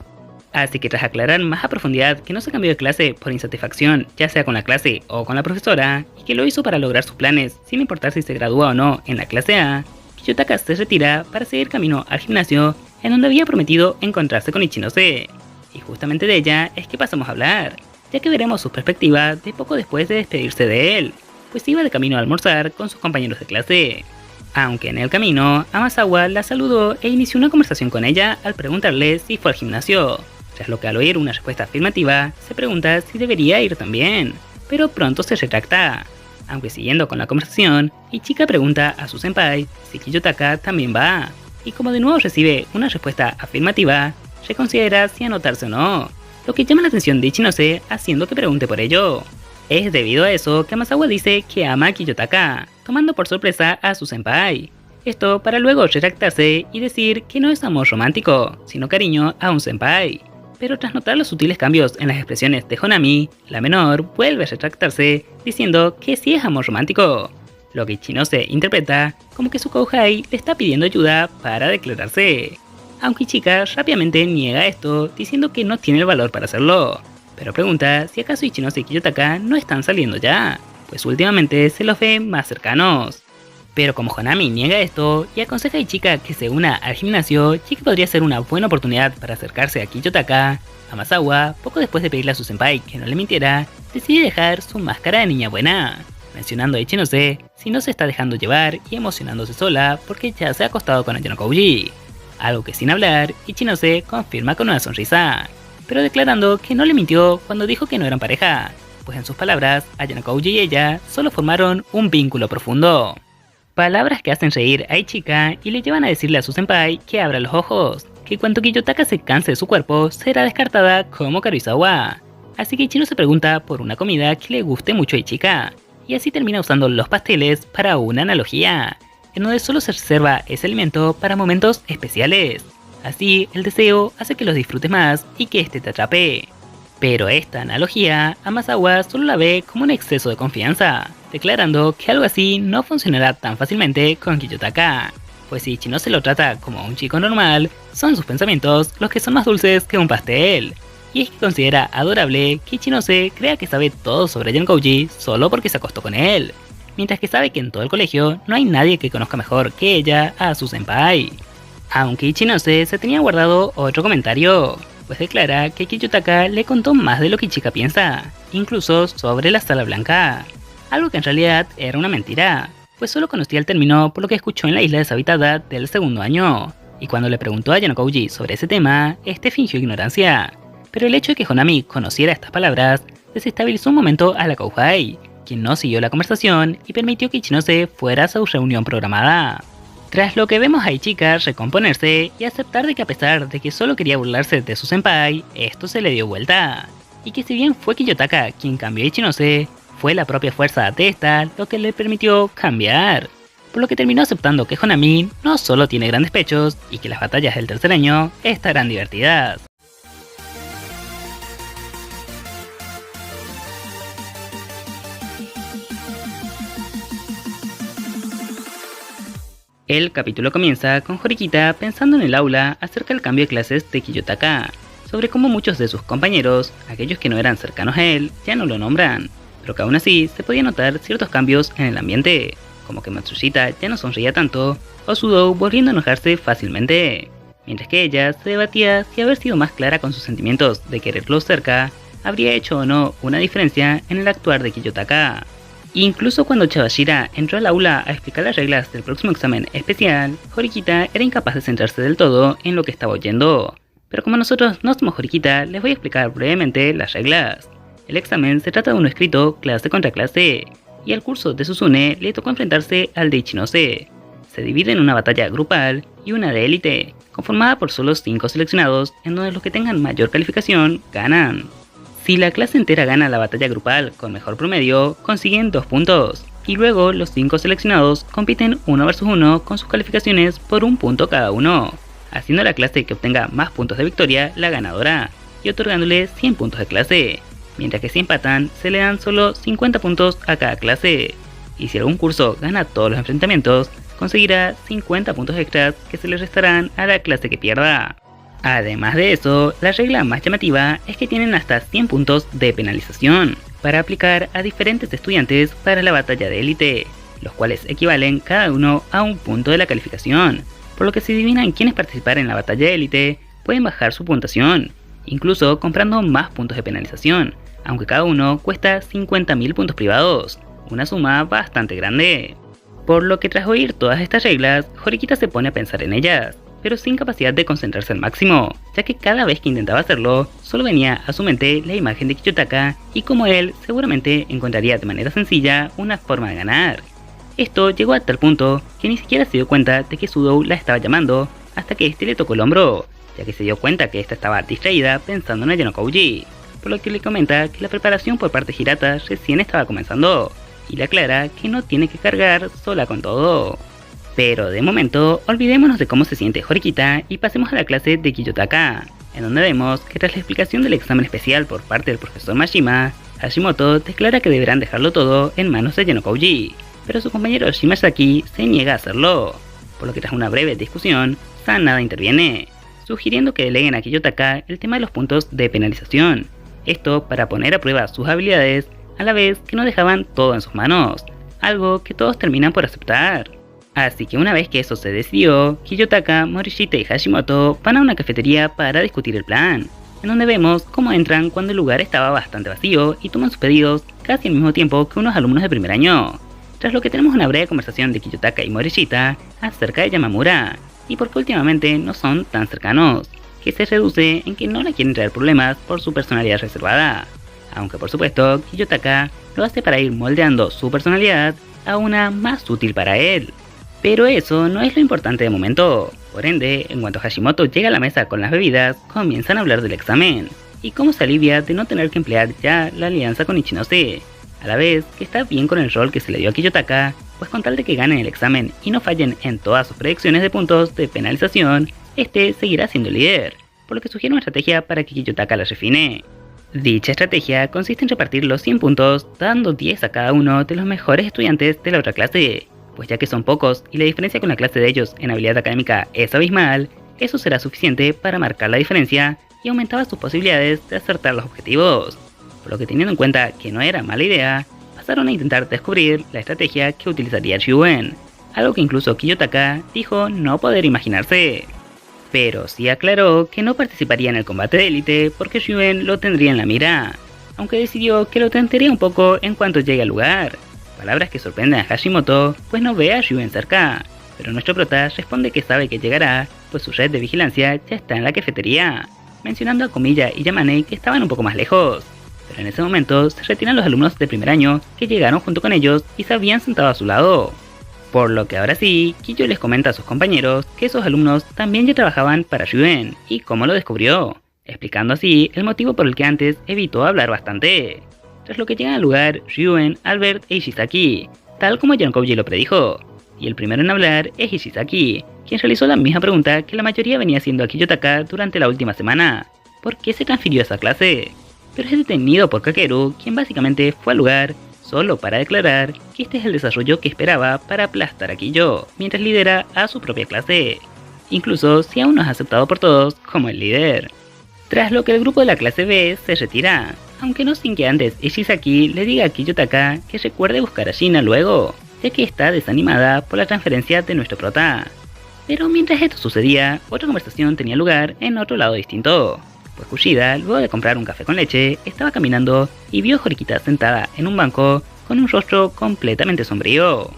Así que tras aclarar más a profundidad que no se cambió de clase por insatisfacción ya sea con la clase o con la profesora, y que lo hizo para lograr sus planes sin importar si se gradúa o no en la clase A, Kiyotaka se retira para seguir camino al gimnasio en donde había prometido encontrarse con Ichinose, y justamente de ella es que pasamos a hablar, ya que veremos sus perspectivas de poco después de despedirse de él, pues iba de camino a almorzar con sus compañeros de clase. Aunque en el camino, Amasawa la saludó e inició una conversación con ella al preguntarle si fue al gimnasio, tras lo que al oír una respuesta afirmativa, se pregunta si debería ir también, pero pronto se retracta. Aunque siguiendo con la conversación, Ichika pregunta a su senpai si Kiyotaka también va, y como de nuevo recibe una respuesta afirmativa, reconsidera si anotarse o no, lo que llama la atención de Ichinose haciendo que pregunte por ello. Es debido a eso que Amasawa dice que ama a Kiyotaka, tomando por sorpresa a su senpai. Esto para luego retractarse y decir que no es amor romántico, sino cariño a un senpai. pero tras notar los sutiles cambios en las expresiones de Honami, la menor vuelve a retractarse diciendo que sí es amor romántico, lo que Ichinose interpreta como que su Kouhai le está pidiendo ayuda para declararse, aunque Ichika rápidamente niega esto diciendo que no tiene el valor para hacerlo, pero pregunta si acaso Ichinose y Kiyotaka no están saliendo ya, pues últimamente se los ve más cercanos. Pero como Honami niega esto y aconseja a Ichika que se una al gimnasio, ya que podría ser una buena oportunidad para acercarse a Kiyotaka, Amazawa, poco después de pedirle a su senpai que no le mintiera, decide dejar su máscara de niña buena, mencionando a Ichinose si no se está dejando llevar y emocionándose sola porque ya se ha acostado con Ayano Kouji, algo que sin hablar Ichinose confirma con una sonrisa, pero declarando que no le mintió cuando dijo que no eran pareja, pues en sus palabras Ayano Kouji y ella solo formaron un vínculo profundo. Palabras que hacen reír a Ichika y le llevan a decirle a su senpai que abra los ojos, que cuando Kiyotaka se canse de su cuerpo será descartada como Karuizawa. Así que Ichiro se pregunta por una comida que le guste mucho a Ichika, y así termina usando los pasteles para una analogía, en donde solo se reserva ese alimento para momentos especiales. Así el deseo hace que los disfrutes más y que este te atrape. Pero esta analogía, Amazawa solo la ve como un exceso de confianza, declarando que algo así no funcionará tan fácilmente con Kiyotaka, pues si Ichinose lo trata como un chico normal, son sus pensamientos los que son más dulces que un pastel. Y es que considera adorable que Ichinose crea que sabe todo sobre Genkouji solo porque se acostó con él, mientras que sabe que en todo el colegio no hay nadie que conozca mejor que ella a su senpai. Aunque Ichinose se tenía guardado otro comentario, pues declara que Kiyotaka le contó más de lo que Ichika piensa, incluso sobre la sala blanca, algo que en realidad era una mentira, pues solo conocía el término por lo que escuchó en la isla deshabitada del segundo año, y cuando le preguntó a Ayano Kouji sobre ese tema, este fingió ignorancia, pero el hecho de que Honami conociera estas palabras desestabilizó un momento a la Kouhai, quien no siguió la conversación y permitió que Ichinose fuera a su reunión programada. Tras lo que vemos a Ichika recomponerse y aceptar de que a pesar de que solo quería burlarse de su senpai, esto se le dio vuelta, y que si bien fue Kiyotaka quien cambió a Ichinose, fue la propia fuerza de esta lo que le permitió cambiar, por lo que terminó aceptando que Honami no solo tiene grandes pechos y que las batallas del tercer año estarán divertidas. El capítulo comienza con Horikita pensando en el aula acerca del cambio de clases de Kiyotaka, sobre cómo muchos de sus compañeros, aquellos que no eran cercanos a él, ya no lo nombran, pero que aún así se podía notar ciertos cambios en el ambiente, como que Matsushita ya no sonreía tanto, o Sudou volviendo a enojarse fácilmente, mientras que ella se debatía si haber sido más clara con sus sentimientos de quererlo cerca habría hecho o no una diferencia en el actuar de Kiyotaka. Incluso cuando Chabashira entró al aula a explicar las reglas del próximo examen especial, Horikita era incapaz de centrarse del todo en lo que estaba oyendo. Pero como nosotros no somos Horikita, les voy a explicar brevemente las reglas. El examen se trata de uno escrito clase contra clase, y al curso de Suzune le tocó enfrentarse al de Ichinose. Se divide en una batalla grupal y una de élite, conformada por solo 5 seleccionados, en donde los que tengan mayor calificación ganan. Si la clase entera gana la batalla grupal con mejor promedio, consiguen 2 puntos, y luego los 5 seleccionados compiten 1 vs 1 con sus calificaciones por 1 punto cada uno, haciendo la clase que obtenga más puntos de victoria la ganadora, y otorgándole 100 puntos de clase, mientras que si empatan se le dan solo 50 puntos a cada clase, y si algún curso gana todos los enfrentamientos, conseguirá 50 puntos extras que se le restarán a la clase que pierda. Además de eso, la regla más llamativa es que tienen hasta 100 puntos de penalización para aplicar a diferentes estudiantes para la batalla de élite, los cuales equivalen cada uno a 1 punto de la calificación, por lo que si adivinan quiénes participar en la batalla de élite, pueden bajar su puntuación, incluso comprando más puntos de penalización, aunque cada uno cuesta 50.000 puntos privados, una suma bastante grande. Por lo que tras oír todas estas reglas, Horikita se pone a pensar en ellas, pero sin capacidad de concentrarse al máximo, ya que cada vez que intentaba hacerlo, solo venía a su mente la imagen de Kiyotaka y como él seguramente encontraría de manera sencilla una forma de ganar. Esto llegó a tal punto que ni siquiera se dio cuenta de que Sudou la estaba llamando hasta que este le tocó el hombro, ya que se dio cuenta que esta estaba distraída pensando en Ayano Kouji, por lo que le comenta que la preparación por parte de Hirata recién estaba comenzando, y le aclara que no tiene que cargar sola con todo. Pero de momento, olvidémonos de cómo se siente Horikita y pasemos a la clase de Kiyotaka, en donde vemos que tras la explicación del examen especial por parte del profesor Mashima, Hashimoto declara que deberán dejarlo todo en manos de Genokouji, pero su compañero Shimazaki se niega a hacerlo, por lo que tras una breve discusión, Sanada interviene, sugiriendo que deleguen a Kiyotaka el tema de los puntos de penalización, esto para poner a prueba sus habilidades, a la vez que no dejaban todo en sus manos, algo que todos terminan por aceptar. Así que una vez que eso se decidió, Kiyotaka, Morishita y Hashimoto van a una cafetería para discutir el plan, en donde vemos cómo entran cuando el lugar estaba bastante vacío y toman sus pedidos casi al mismo tiempo que unos alumnos de primer año, tras lo que tenemos una breve conversación de Kiyotaka y Morishita acerca de Yamamura, y porque últimamente no son tan cercanos, que se reduce en que no le quieren traer problemas por su personalidad reservada, aunque por supuesto Kiyotaka lo hace para ir moldeando su personalidad a una más útil para él. Pero eso no es lo importante de momento, por ende, en cuanto Hashimoto llega a la mesa con las bebidas, comienzan a hablar del examen, y cómo se alivia de no tener que emplear ya la alianza con Ichinose, a la vez que está bien con el rol que se le dio a Kiyotaka, pues con tal de que ganen el examen y no fallen en todas sus predicciones de puntos de penalización, este seguirá siendo el líder, por lo que sugiere una estrategia para que Kiyotaka la refine. Dicha estrategia consiste en repartir los 100 puntos, dando 10 a cada uno de los mejores estudiantes de la otra clase, pues ya que son pocos y la diferencia con la clase de ellos en habilidad académica es abismal, eso será suficiente para marcar la diferencia y aumentaba sus posibilidades de acertar los objetivos, por lo que teniendo en cuenta que no era mala idea, pasaron a intentar descubrir la estrategia que utilizaría Ryuen, algo que incluso Kiyotaka dijo no poder imaginarse. Pero sí aclaró que no participaría en el combate de élite porque Ryuen lo tendría en la mira, aunque decidió que lo tentaría un poco en cuanto llegue al lugar. Palabras que sorprenden a Hashimoto, pues no ve a Ryuen cerca, pero nuestro prota responde que sabe que llegará, pues su red de vigilancia ya está en la cafetería, mencionando a Komiya y Yamane que estaban un poco más lejos. Pero en ese momento se retiran los alumnos de primer año que llegaron junto con ellos y se habían sentado a su lado. Por lo que ahora sí, Kiyo les comenta a sus compañeros que esos alumnos también ya trabajaban para Ryuen y cómo lo descubrió, explicando así el motivo por el que antes evitó hablar bastante. Tras lo que llegan al lugar, Ryuen, Albert e Ishizaki, tal como Genokouji lo predijo, y el primero en hablar es Ishizaki, quien realizó la misma pregunta que la mayoría venía haciendo a Kiyotaka durante la última semana: ¿por qué se transfirió a esa clase? Pero es detenido por Kakeru, quien básicamente fue al lugar solo para declarar que este es el desarrollo que esperaba para aplastar a Kiyo, mientras lidera a su propia clase, incluso si aún no es aceptado por todos como el líder. Tras lo que el grupo de la clase B se retira, aunque no sin que antes Ishizaki le diga a Kiyotaka que recuerde buscar a Shina luego, ya que está desanimada por la transferencia de nuestro prota. Pero mientras esto sucedía, otra conversación tenía lugar en otro lado distinto, pues Kushida, luego de comprar un café con leche, estaba caminando y vio a Horikita sentada en un banco con un rostro completamente sombrío,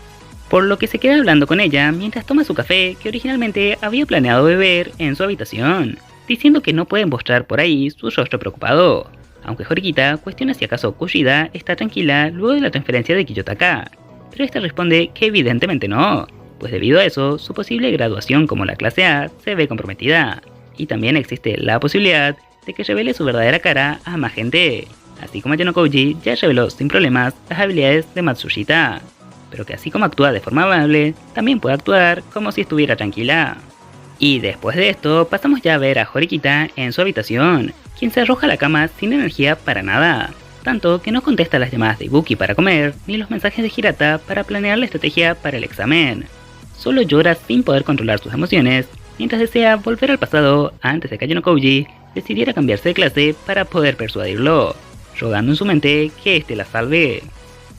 por lo que se queda hablando con ella mientras toma su café que originalmente había planeado beber en su habitación, diciendo que no puede mostrar por ahí su rostro preocupado, aunque Horikita cuestiona si acaso Kushida está tranquila luego de la transferencia de Kiyotaka, pero esta responde que evidentemente no, pues debido a eso su posible graduación como la clase A se ve comprometida, y también existe la posibilidad de que revele su verdadera cara a más gente, así como Genokouji ya reveló sin problemas las habilidades de Matsushita, pero que así como actúa de forma amable, también puede actuar como si estuviera tranquila. Y después de esto pasamos ya a ver a Horikita en su habitación, quien se arroja a la cama sin energía para nada, tanto que no contesta las llamadas de Ibuki para comer, ni los mensajes de Hirata para planear la estrategia para el examen. Solo llora sin poder controlar sus emociones, mientras desea volver al pasado antes de que Genokouji decidiera cambiarse de clase para poder persuadirlo, rogando en su mente que este la salve.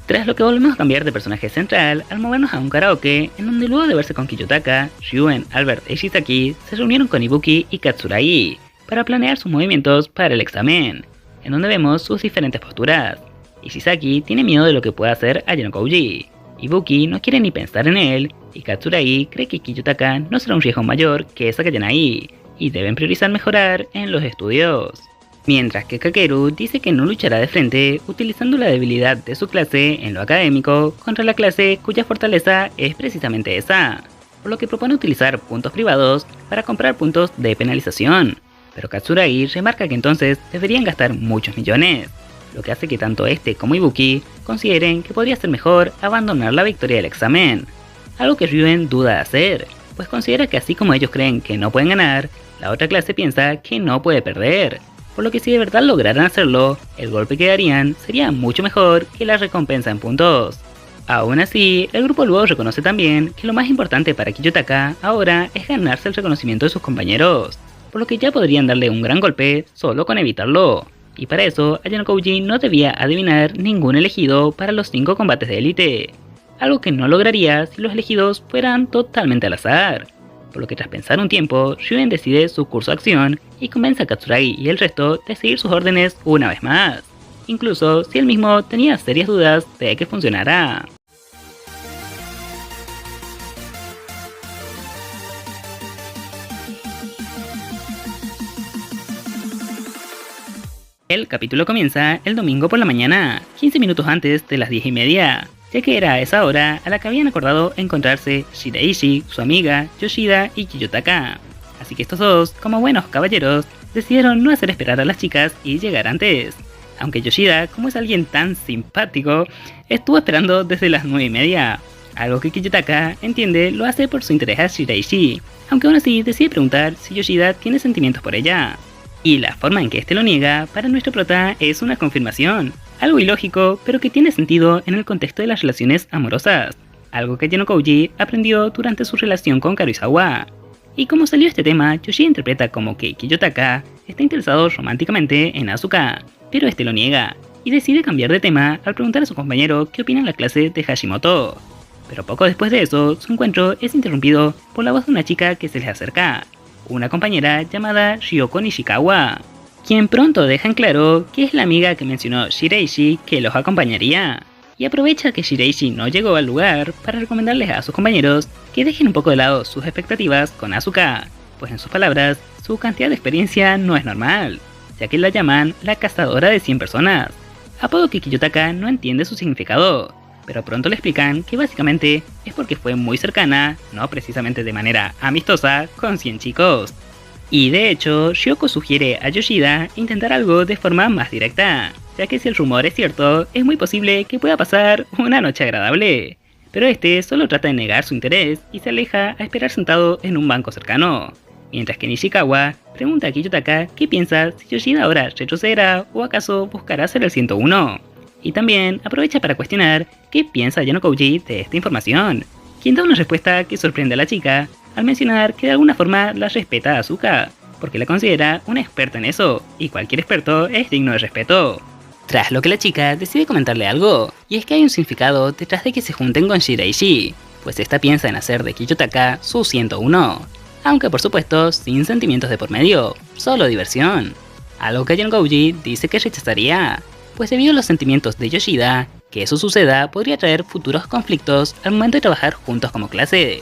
Tras lo que volvemos a cambiar de personaje central al movernos a un karaoke, en donde luego de verse con Kiyotaka, Ryuen, Albert e Ishizaki se reunieron con Ibuki y Katsuragi para planear sus movimientos para el examen, en donde vemos sus diferentes posturas. Ishizaki tiene miedo de lo que pueda hacer a Genokouji, Ibuki no quiere ni pensar en él, y Katsuragi cree que Kiyotaka no será un riesgo mayor que Sakayanagi, y deben priorizar mejorar en los estudios. Mientras que Kakeru dice que no luchará de frente utilizando la debilidad de su clase en lo académico contra la clase cuya fortaleza es precisamente esa, por lo que propone utilizar puntos privados para comprar puntos de penalización, pero Katsuragi remarca que entonces deberían gastar muchos millones, lo que hace que tanto este como Ibuki consideren que podría ser mejor abandonar la victoria del examen, algo que Ryuen duda de hacer, pues considera que así como ellos creen que no pueden ganar, la otra clase piensa que no puede perder, por lo que si de verdad lograran hacerlo, el golpe que darían sería mucho mejor que la recompensa en puntos. Aún así, el grupo luego reconoce también que lo más importante para Kiyotaka ahora es ganarse el reconocimiento de sus compañeros, por lo que ya podrían darle un gran golpe solo con evitarlo. Y para eso, Ayano-Kouji no debía adivinar ningún elegido para los 5 combates de élite, algo que no lograría si los elegidos fueran totalmente al azar. Por lo que tras pensar un tiempo, Ryuen decide su curso de acción y convence a Katsuragi y el resto de seguir sus órdenes una vez más, incluso si él mismo tenía serias dudas de que funcionara. El capítulo comienza el domingo por la mañana, 15 minutos antes de las 10:30, ya que era a esa hora a la que habían acordado encontrarse Shiraishi, su amiga, Yoshida y Kiyotaka. Así que estos dos, como buenos caballeros, decidieron no hacer esperar a las chicas y llegar antes. Aunque Yoshida, como es alguien tan simpático, estuvo esperando desde las 9:30, algo que Kiyotaka entiende lo hace por su interés a Shiraishi, aunque aún así decide preguntar si Yoshida tiene sentimientos por ella. Y la forma en que este lo niega para nuestro prota es una confirmación, algo ilógico pero que tiene sentido en el contexto de las relaciones amorosas, algo que Ayano-Kouji aprendió durante su relación con Karuizawa. Y como salió este tema, Yoshida interpreta como que Kiyotaka está interesado románticamente en Asuka, pero este lo niega, y decide cambiar de tema al preguntar a su compañero qué opina en la clase de Hashimoto. Pero poco después de eso, su encuentro es interrumpido por la voz de una chica que se les acerca, una compañera llamada Ryoko Nishikawa, quien pronto deja en claro que es la amiga que mencionó Shiraishi que los acompañaría, y aprovecha que Shiraishi no llegó al lugar para recomendarles a sus compañeros que dejen un poco de lado sus expectativas con Asuka, pues en sus palabras, su cantidad de experiencia no es normal, ya que la llaman la cazadora de 100 personas, apodo que Kiyotaka no entiende su significado, pero pronto le explican que básicamente es porque fue muy cercana, no precisamente de manera amistosa, con 100 chicos. Y de hecho, Ryoko sugiere a Yoshida intentar algo de forma más directa, ya que si el rumor es cierto, es muy posible que pueda pasar una noche agradable. Pero este solo trata de negar su interés y se aleja a esperar sentado en un banco cercano, mientras que Nishikawa pregunta a Kiyotaka qué piensa si Yoshida ahora retrocederá o acaso buscará ser el 101. Y también aprovecha para cuestionar qué piensa Ayano-Kouji de esta información, quien da una respuesta que sorprende a la chica al mencionar que de alguna forma la respeta a Asuka, porque la considera una experta en eso, y cualquier experto es digno de respeto. Tras lo que la chica decide comentarle algo, y es que hay un significado detrás de que se junten con Shiraishi, pues esta piensa en hacer de Kiyotaka su 101, aunque por supuesto sin sentimientos de por medio, solo diversión, algo que Ayano-Kouji dice que rechazaría, pues debido a los sentimientos de Yoshida, que eso suceda podría traer futuros conflictos al momento de trabajar juntos como clase,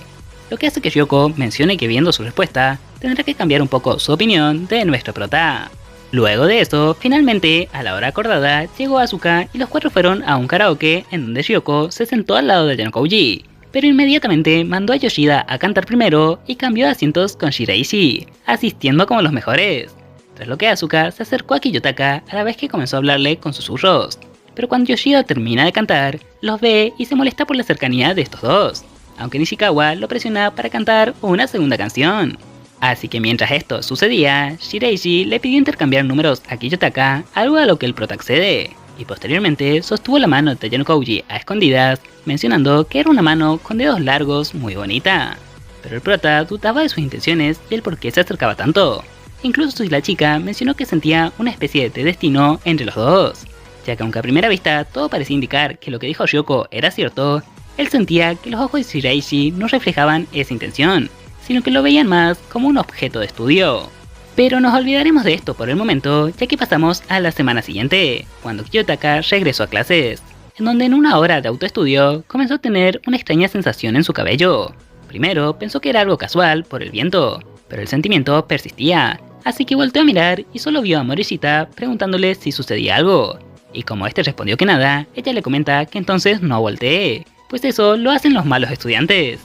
lo que hace que Ryoko mencione que viendo su respuesta, tendrá que cambiar un poco su opinión de nuestro prota. Luego de eso, finalmente, a la hora acordada, llegó Asuka y los 4 fueron a un karaoke en donde Ryoko se sentó al lado de Ayano-Kouji, pero inmediatamente mandó a Yoshida a cantar primero y cambió de asientos con Shiraishi, asistiendo como los mejores. Tras lo que Asuka se acercó a Kiyotaka a la vez que comenzó a hablarle con susurros, pero cuando Yoshida termina de cantar, los ve y se molesta por la cercanía de estos dos, aunque Nishikawa lo presiona para cantar una segunda canción. Así que mientras esto sucedía, Shiraishi le pidió intercambiar números a Kiyotaka, algo a lo que el prota accede, y posteriormente sostuvo la mano de Ayano-Kouji a escondidas, mencionando que era una mano con dedos largos muy bonita. Pero el prota dudaba de sus intenciones y el por qué se acercaba tanto. Incluso si la chica mencionó que sentía una especie de destino entre los dos, ya que aunque a primera vista todo parecía indicar que lo que dijo Ryoko era cierto, él sentía que los ojos de Shiraishi no reflejaban esa intención, sino que lo veían más como un objeto de estudio. Pero nos olvidaremos de esto por el momento, ya que pasamos a la semana siguiente, cuando Kiyotaka regresó a clases, en donde en una hora de autoestudio comenzó a tener una extraña sensación en su cabello. Primero pensó que era algo casual por el viento, pero el sentimiento persistía, así que volteó a mirar y solo vio a Morishita preguntándole si sucedía algo. Y como este respondió que nada, ella le comenta que entonces no voltee, pues eso lo hacen los malos estudiantes.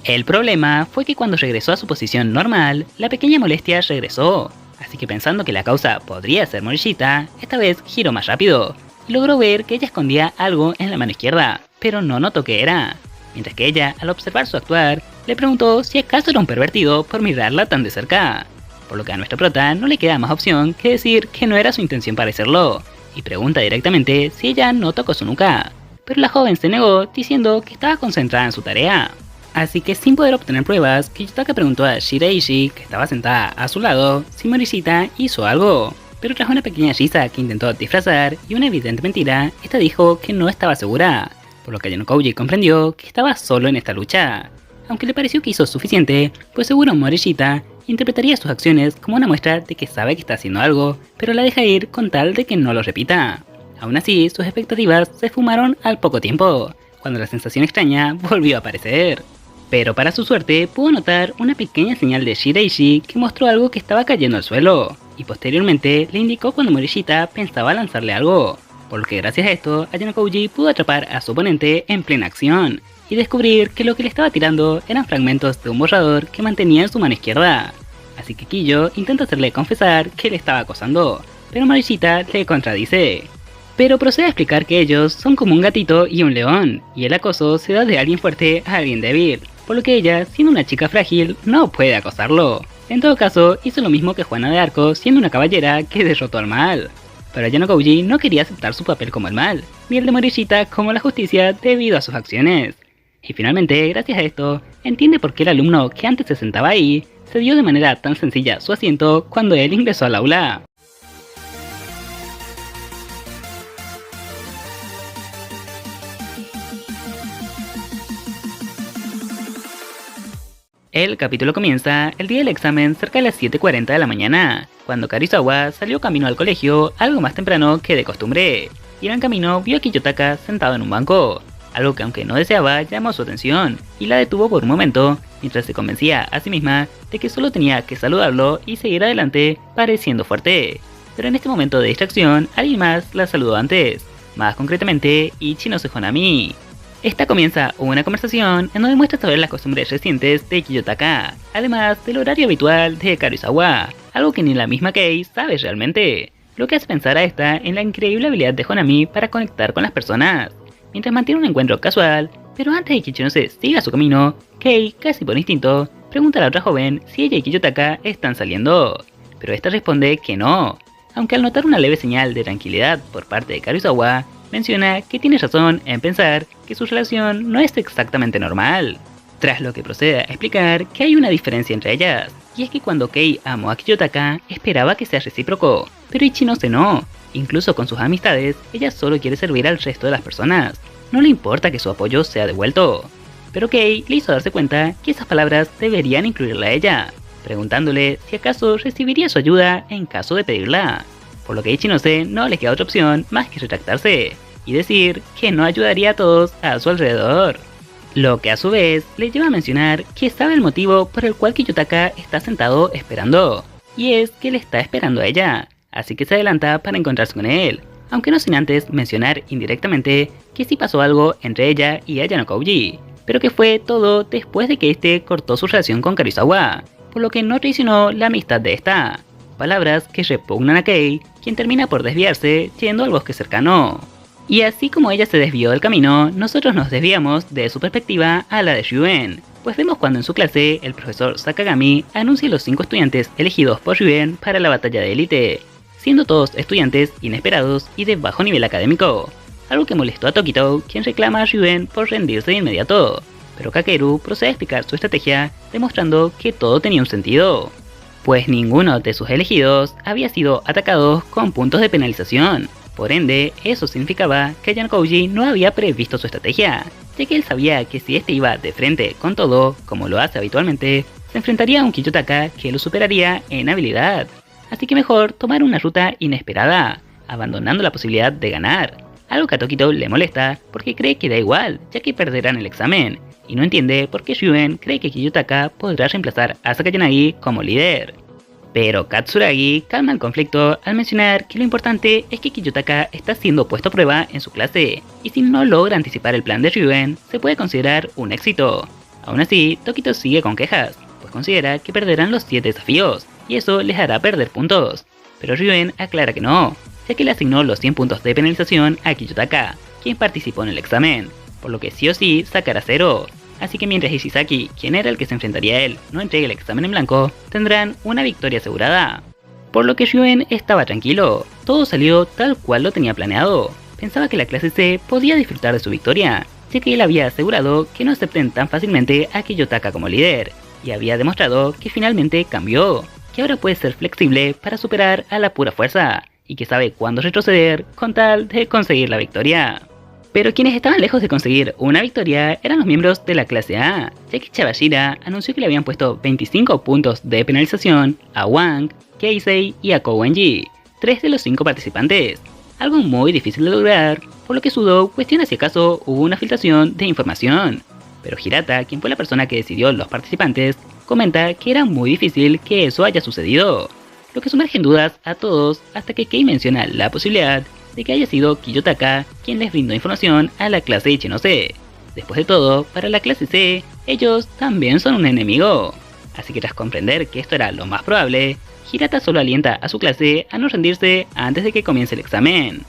El problema fue que cuando regresó a su posición normal, la pequeña molestia regresó, así que pensando que la causa podría ser Morishita, esta vez giró más rápido, y logró ver que ella escondía algo en la mano izquierda, pero no notó qué era, mientras que ella, al observar su actuar, le preguntó si acaso era un pervertido por mirarla tan de cerca. por lo que a nuestra prota no le queda más opción que decir que no era su intención parecerlo, y pregunta directamente si ella no tocó su nuca, pero la joven se negó diciendo que estaba concentrada en su tarea. Así que sin poder obtener pruebas, Kiyotaka preguntó a Shiraishi, que estaba sentada a su lado, si Morishita hizo algo. Pero tras una pequeña risa que intentó disfrazar y una evidente mentira, esta dijo que no estaba segura, por lo que Ayano Kouji comprendió que estaba solo en esta lucha. Aunque le pareció que hizo suficiente, pues seguro Morishita interpretaría sus acciones como una muestra de que sabe que está haciendo algo, pero la deja ir con tal de que no lo repita. Aún así, sus expectativas se esfumaron al poco tiempo, cuando la sensación extraña volvió a aparecer. Pero para su suerte, pudo notar una pequeña señal de Shiraishi que mostró algo que estaba cayendo al suelo, y posteriormente le indicó cuando Morishita pensaba lanzarle algo, por lo que gracias a esto, Ayano Kouji pudo atrapar a su oponente en plena acción, y descubrir que lo que le estaba tirando eran fragmentos de un borrador que mantenía en su mano izquierda. Así que Kiyo intenta hacerle confesar que le estaba acosando, pero Morishita le contradice. Pero procede a explicar que ellos son como un gatito y un león, y el acoso se da de alguien fuerte a alguien débil, por lo que ella, siendo una chica frágil, no puede acosarlo. En todo caso, hizo lo mismo que Juana de Arco siendo una caballera que derrotó al mal. Pero Ayano Kouji no quería aceptar su papel como el mal, ni el de Morishita como la justicia debido a sus acciones. Y finalmente, gracias a esto, entiende por qué el alumno que antes se sentaba ahí, se dio de manera tan sencilla su asiento cuando él ingresó al aula. El capítulo comienza el día del examen cerca de las 7:40 de la mañana, cuando Karizawa salió camino al colegio algo más temprano que de costumbre, y en el camino vio a Kiyotaka sentado en un banco, algo que aunque no deseaba llamó su atención, y la detuvo por un momento, mientras se convencía a sí misma de que solo tenía que saludarlo y seguir adelante pareciendo fuerte. Pero en este momento de distracción, alguien más la saludó antes, más concretamente Ichinose Honami. Esta comienza una conversación en donde muestra sobre las costumbres recientes de Kiyotaka, además del horario habitual de Karizawa, algo que ni la misma Kei sabe realmente, lo que hace pensar a esta en la increíble habilidad de Honami para conectar con las personas, mientras mantiene un encuentro casual, pero antes de que Ichinose siga su camino, Kei, casi por instinto, pregunta a la otra joven si ella y Kiyotaka están saliendo, pero esta responde que no, aunque al notar una leve señal de tranquilidad por parte de Karizawa, menciona que tiene razón en pensar que su relación no es exactamente normal, tras lo que procede a explicar que hay una diferencia entre ellas, y es que cuando Kei amó a Kiyotaka esperaba que sea recíproco, pero Ichinose no, incluso con sus amistades ella solo quiere servir al resto de las personas, no le importa que su apoyo sea devuelto, pero Kei le hizo darse cuenta que esas palabras deberían incluirla a ella, preguntándole si acaso recibiría su ayuda en caso de pedirla. Por lo que Ichinose no le queda otra opción más que retractarse y decir que no ayudaría a todos a su alrededor. Lo que a su vez le lleva a mencionar que sabe el motivo por el cual Kiyotaka está sentado esperando, y es que le está esperando a ella, así que se adelanta para encontrarse con él, aunque no sin antes mencionar indirectamente que sí pasó algo entre ella y Ayano Kouji, pero que fue todo después de que este cortó su relación con Karizawa, por lo que no traicionó la amistad de esta. Palabras que repugnan a Kei, quien termina por desviarse yendo al bosque cercano. Y así como ella se desvió del camino, nosotros nos desviamos de su perspectiva a la de Ryuen, pues vemos cuando en su clase el profesor Sakagami anuncia los 5 estudiantes elegidos por Ryuen para la batalla de élite, siendo todos estudiantes inesperados y de bajo nivel académico, algo que molestó a Tokito, quien reclama a Ryuen por rendirse de inmediato, pero Kakeru procede a explicar su estrategia demostrando que todo tenía un sentido, pues ninguno de sus elegidos había sido atacados con puntos de penalización. Por ende, eso significaba que Ayano Kouji no había previsto su estrategia, ya que él sabía que si este iba de frente con todo, como lo hace habitualmente, se enfrentaría a un Kiyotaka que lo superaría en habilidad. Así que mejor tomar una ruta inesperada, abandonando la posibilidad de ganar. Algo que a Tokito le molesta porque cree que da igual, ya que perderán el examen, y no entiende por qué Ryuen cree que Kiyotaka podrá reemplazar a Sakayanagi como líder. Pero Katsuragi calma el conflicto al mencionar que lo importante es que Kiyotaka está siendo puesto a prueba en su clase, y si no logra anticipar el plan de Ryuen, se puede considerar un éxito. Aún así, Tokito sigue con quejas, pues considera que perderán los 7 desafíos, y eso les hará perder puntos. Pero Ryuen aclara que no, ya que le asignó los 100 puntos de penalización a Kiyotaka, quien participó en el examen, por lo que sí o sí sacará 0. así que mientras Ishizaki, quien era el que se enfrentaría a él, no entregue el examen en blanco, tendrán una victoria asegurada. Por lo que Ryuen estaba tranquilo, todo salió tal cual lo tenía planeado. Pensaba que la clase C podía disfrutar de su victoria, ya que él había asegurado que no acepten tan fácilmente a Kiyotaka como líder, y había demostrado que finalmente cambió, que ahora puede ser flexible para superar a la pura fuerza, y que sabe cuándo retroceder con tal de conseguir la victoria. Pero quienes estaban lejos de conseguir una victoria eran los miembros de la clase A, ya que Chabashira anunció que le habían puesto 25 puntos de penalización a Wang, Keisei y a Kowenji, 3 de los 5 participantes, algo muy difícil de lograr, por lo que Sudo cuestiona si acaso hubo una filtración de información. Pero Hirata, quien fue la persona que decidió los participantes, comenta que era muy difícil que eso haya sucedido, lo que sumerge en dudas a todos hasta que Kei menciona la posibilidad de que haya sido Kiyotaka quien les brindó información a la clase Ichinose. Después de todo, para la clase C, ellos también son un enemigo. Así que tras comprender que esto era lo más probable, Hirata solo alienta a su clase a no rendirse antes de que comience el examen.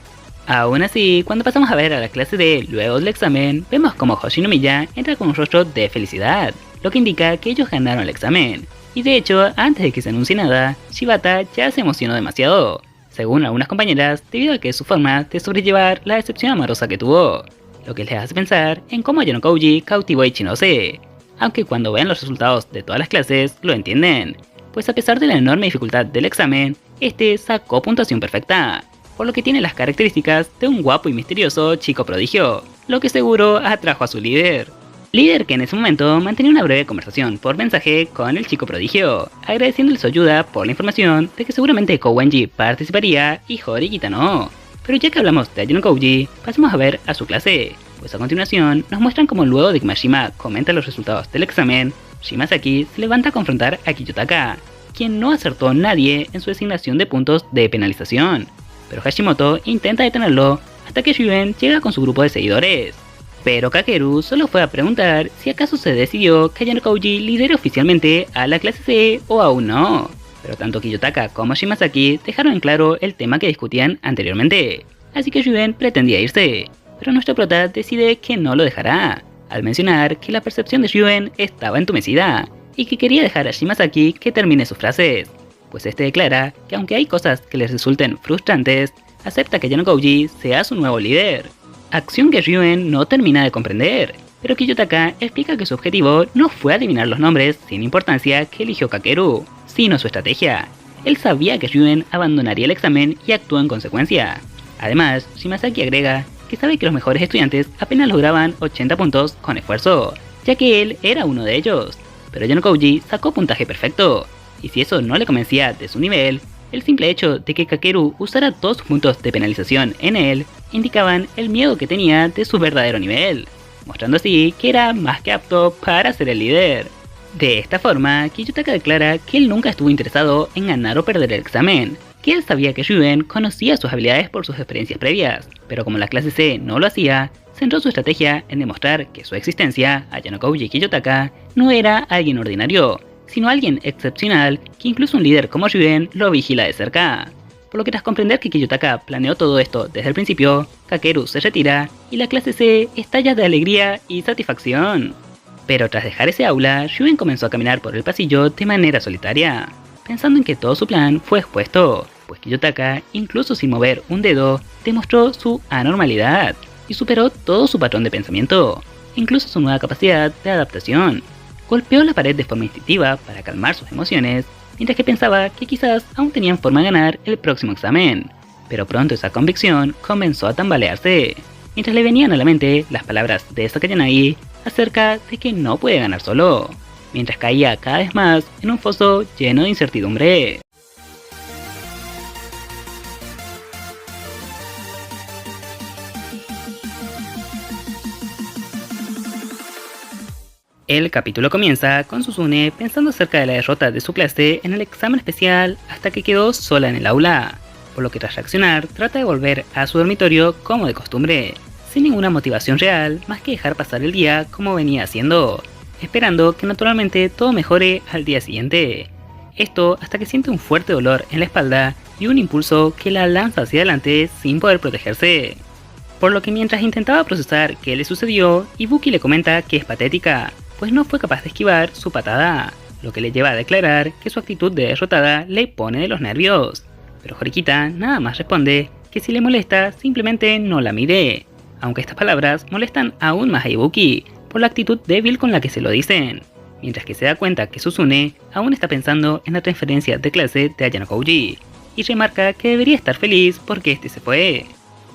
Aún así, cuando pasamos a ver a la clase D luego del examen, vemos como Hoshinomiya entra con un rostro de felicidad, lo que indica que ellos ganaron el examen. Y de hecho, antes de que se anuncie nada, Shibata ya se emocionó demasiado, según algunas compañeras, debido a que es su forma de sobrellevar la decepción amorosa que tuvo, lo que les hace pensar en cómo Ayano-Kouji cautivó a Ichinose, aunque cuando vean los resultados de todas las clases lo entienden, pues a pesar de la enorme dificultad del examen, este sacó puntuación perfecta, por lo que tiene las características de un guapo y misterioso chico prodigio, lo que seguro atrajo a su líder. Líder que en ese momento mantenía una breve conversación por mensaje con el chico prodigio, agradeciéndole su ayuda por la información de que seguramente Kowenji participaría y Horikita no. Pero ya que hablamos de Ayano-Kouji, pasemos a ver a su clase, pues a continuación nos muestran como luego de que Mashima comenta los resultados del examen, Shimazaki se levanta a confrontar a Kiyotaka, quien no acertó a nadie en su designación de puntos de penalización, pero Hashimoto intenta detenerlo hasta que Ryuen llega con su grupo de seguidores. Pero Kakeru solo fue a preguntar si acaso se decidió que Ayano-Kouji lidere oficialmente a la clase C o aún no. Pero tanto Kiyotaka como Shimazaki dejaron en claro el tema que discutían anteriormente, así que Ryuen pretendía irse, pero nuestro prota decide que no lo dejará, al mencionar que la percepción de Ryuen estaba entumecida y que quería dejar a Shimazaki que termine sus frases, pues este declara que aunque hay cosas que les resulten frustrantes, acepta que Ayano-Kouji sea su nuevo líder. Acción que Ryuen no termina de comprender, pero Kiyotaka explica que su objetivo no fue adivinar los nombres sin importancia que eligió Kakeru, sino su estrategia. Él sabía que Ryuen abandonaría el examen y actuó en consecuencia. Además, Shimazaki agrega que sabe que los mejores estudiantes apenas lograban 80 puntos con esfuerzo, ya que él era uno de ellos, pero Ayano-Kouji sacó puntaje perfecto, y si eso no le convencía de su nivel, el simple hecho de que Kakeru usara todos sus puntos de penalización en él indicaban el miedo que tenía de su verdadero nivel, mostrando así que era más que apto para ser el líder. De esta forma, Kiyotaka declara que él nunca estuvo interesado en ganar o perder el examen, que él sabía que Ryuen conocía sus habilidades por sus experiencias previas, pero como la clase C no lo hacía, centró su estrategia en demostrar que su existencia, Ayano-Kouji Kiyotaka, no era alguien ordinario, sino alguien excepcional que incluso un líder como Ryuen lo vigila de cerca. Por lo que tras comprender que Kiyotaka planeó todo esto desde el principio, Kakeru se retira y la clase C estalla de alegría y satisfacción. Pero tras dejar ese aula, Ryuen comenzó a caminar por el pasillo de manera solitaria, pensando en que todo su plan fue expuesto, pues Kiyotaka, incluso sin mover un dedo, demostró su anormalidad y superó todo su patrón de pensamiento, incluso su nueva capacidad de adaptación. Golpeó la pared de forma instintiva para calmar sus emociones, mientras que pensaba que quizás aún tenían forma de ganar el próximo examen, pero pronto esa convicción comenzó a tambalearse, mientras le venían a la mente las palabras de Sakayanagi acerca de que no puede ganar solo, mientras caía cada vez más en un foso lleno de incertidumbre. El capítulo comienza con Suzune pensando acerca de la derrota de su clase en el examen especial hasta que quedó sola en el aula, por lo que tras reaccionar trata de volver a su dormitorio como de costumbre, sin ninguna motivación real más que dejar pasar el día como venía haciendo, esperando que naturalmente todo mejore al día siguiente. Esto hasta que siente un fuerte dolor en la espalda y un impulso que la lanza hacia adelante sin poder protegerse. Por lo que mientras intentaba procesar qué le sucedió, Ibuki le comenta que es patética, pues no fue capaz de esquivar su patada, lo que le lleva a declarar que su actitud de derrotada le pone de los nervios. Pero Horikita nada más responde que si le molesta simplemente no la mire, aunque estas palabras molestan aún más a Ibuki por la actitud débil con la que se lo dicen, mientras que se da cuenta que Suzune aún está pensando en la transferencia de clase de Ayano Kouji, y remarca que debería estar feliz porque este se fue.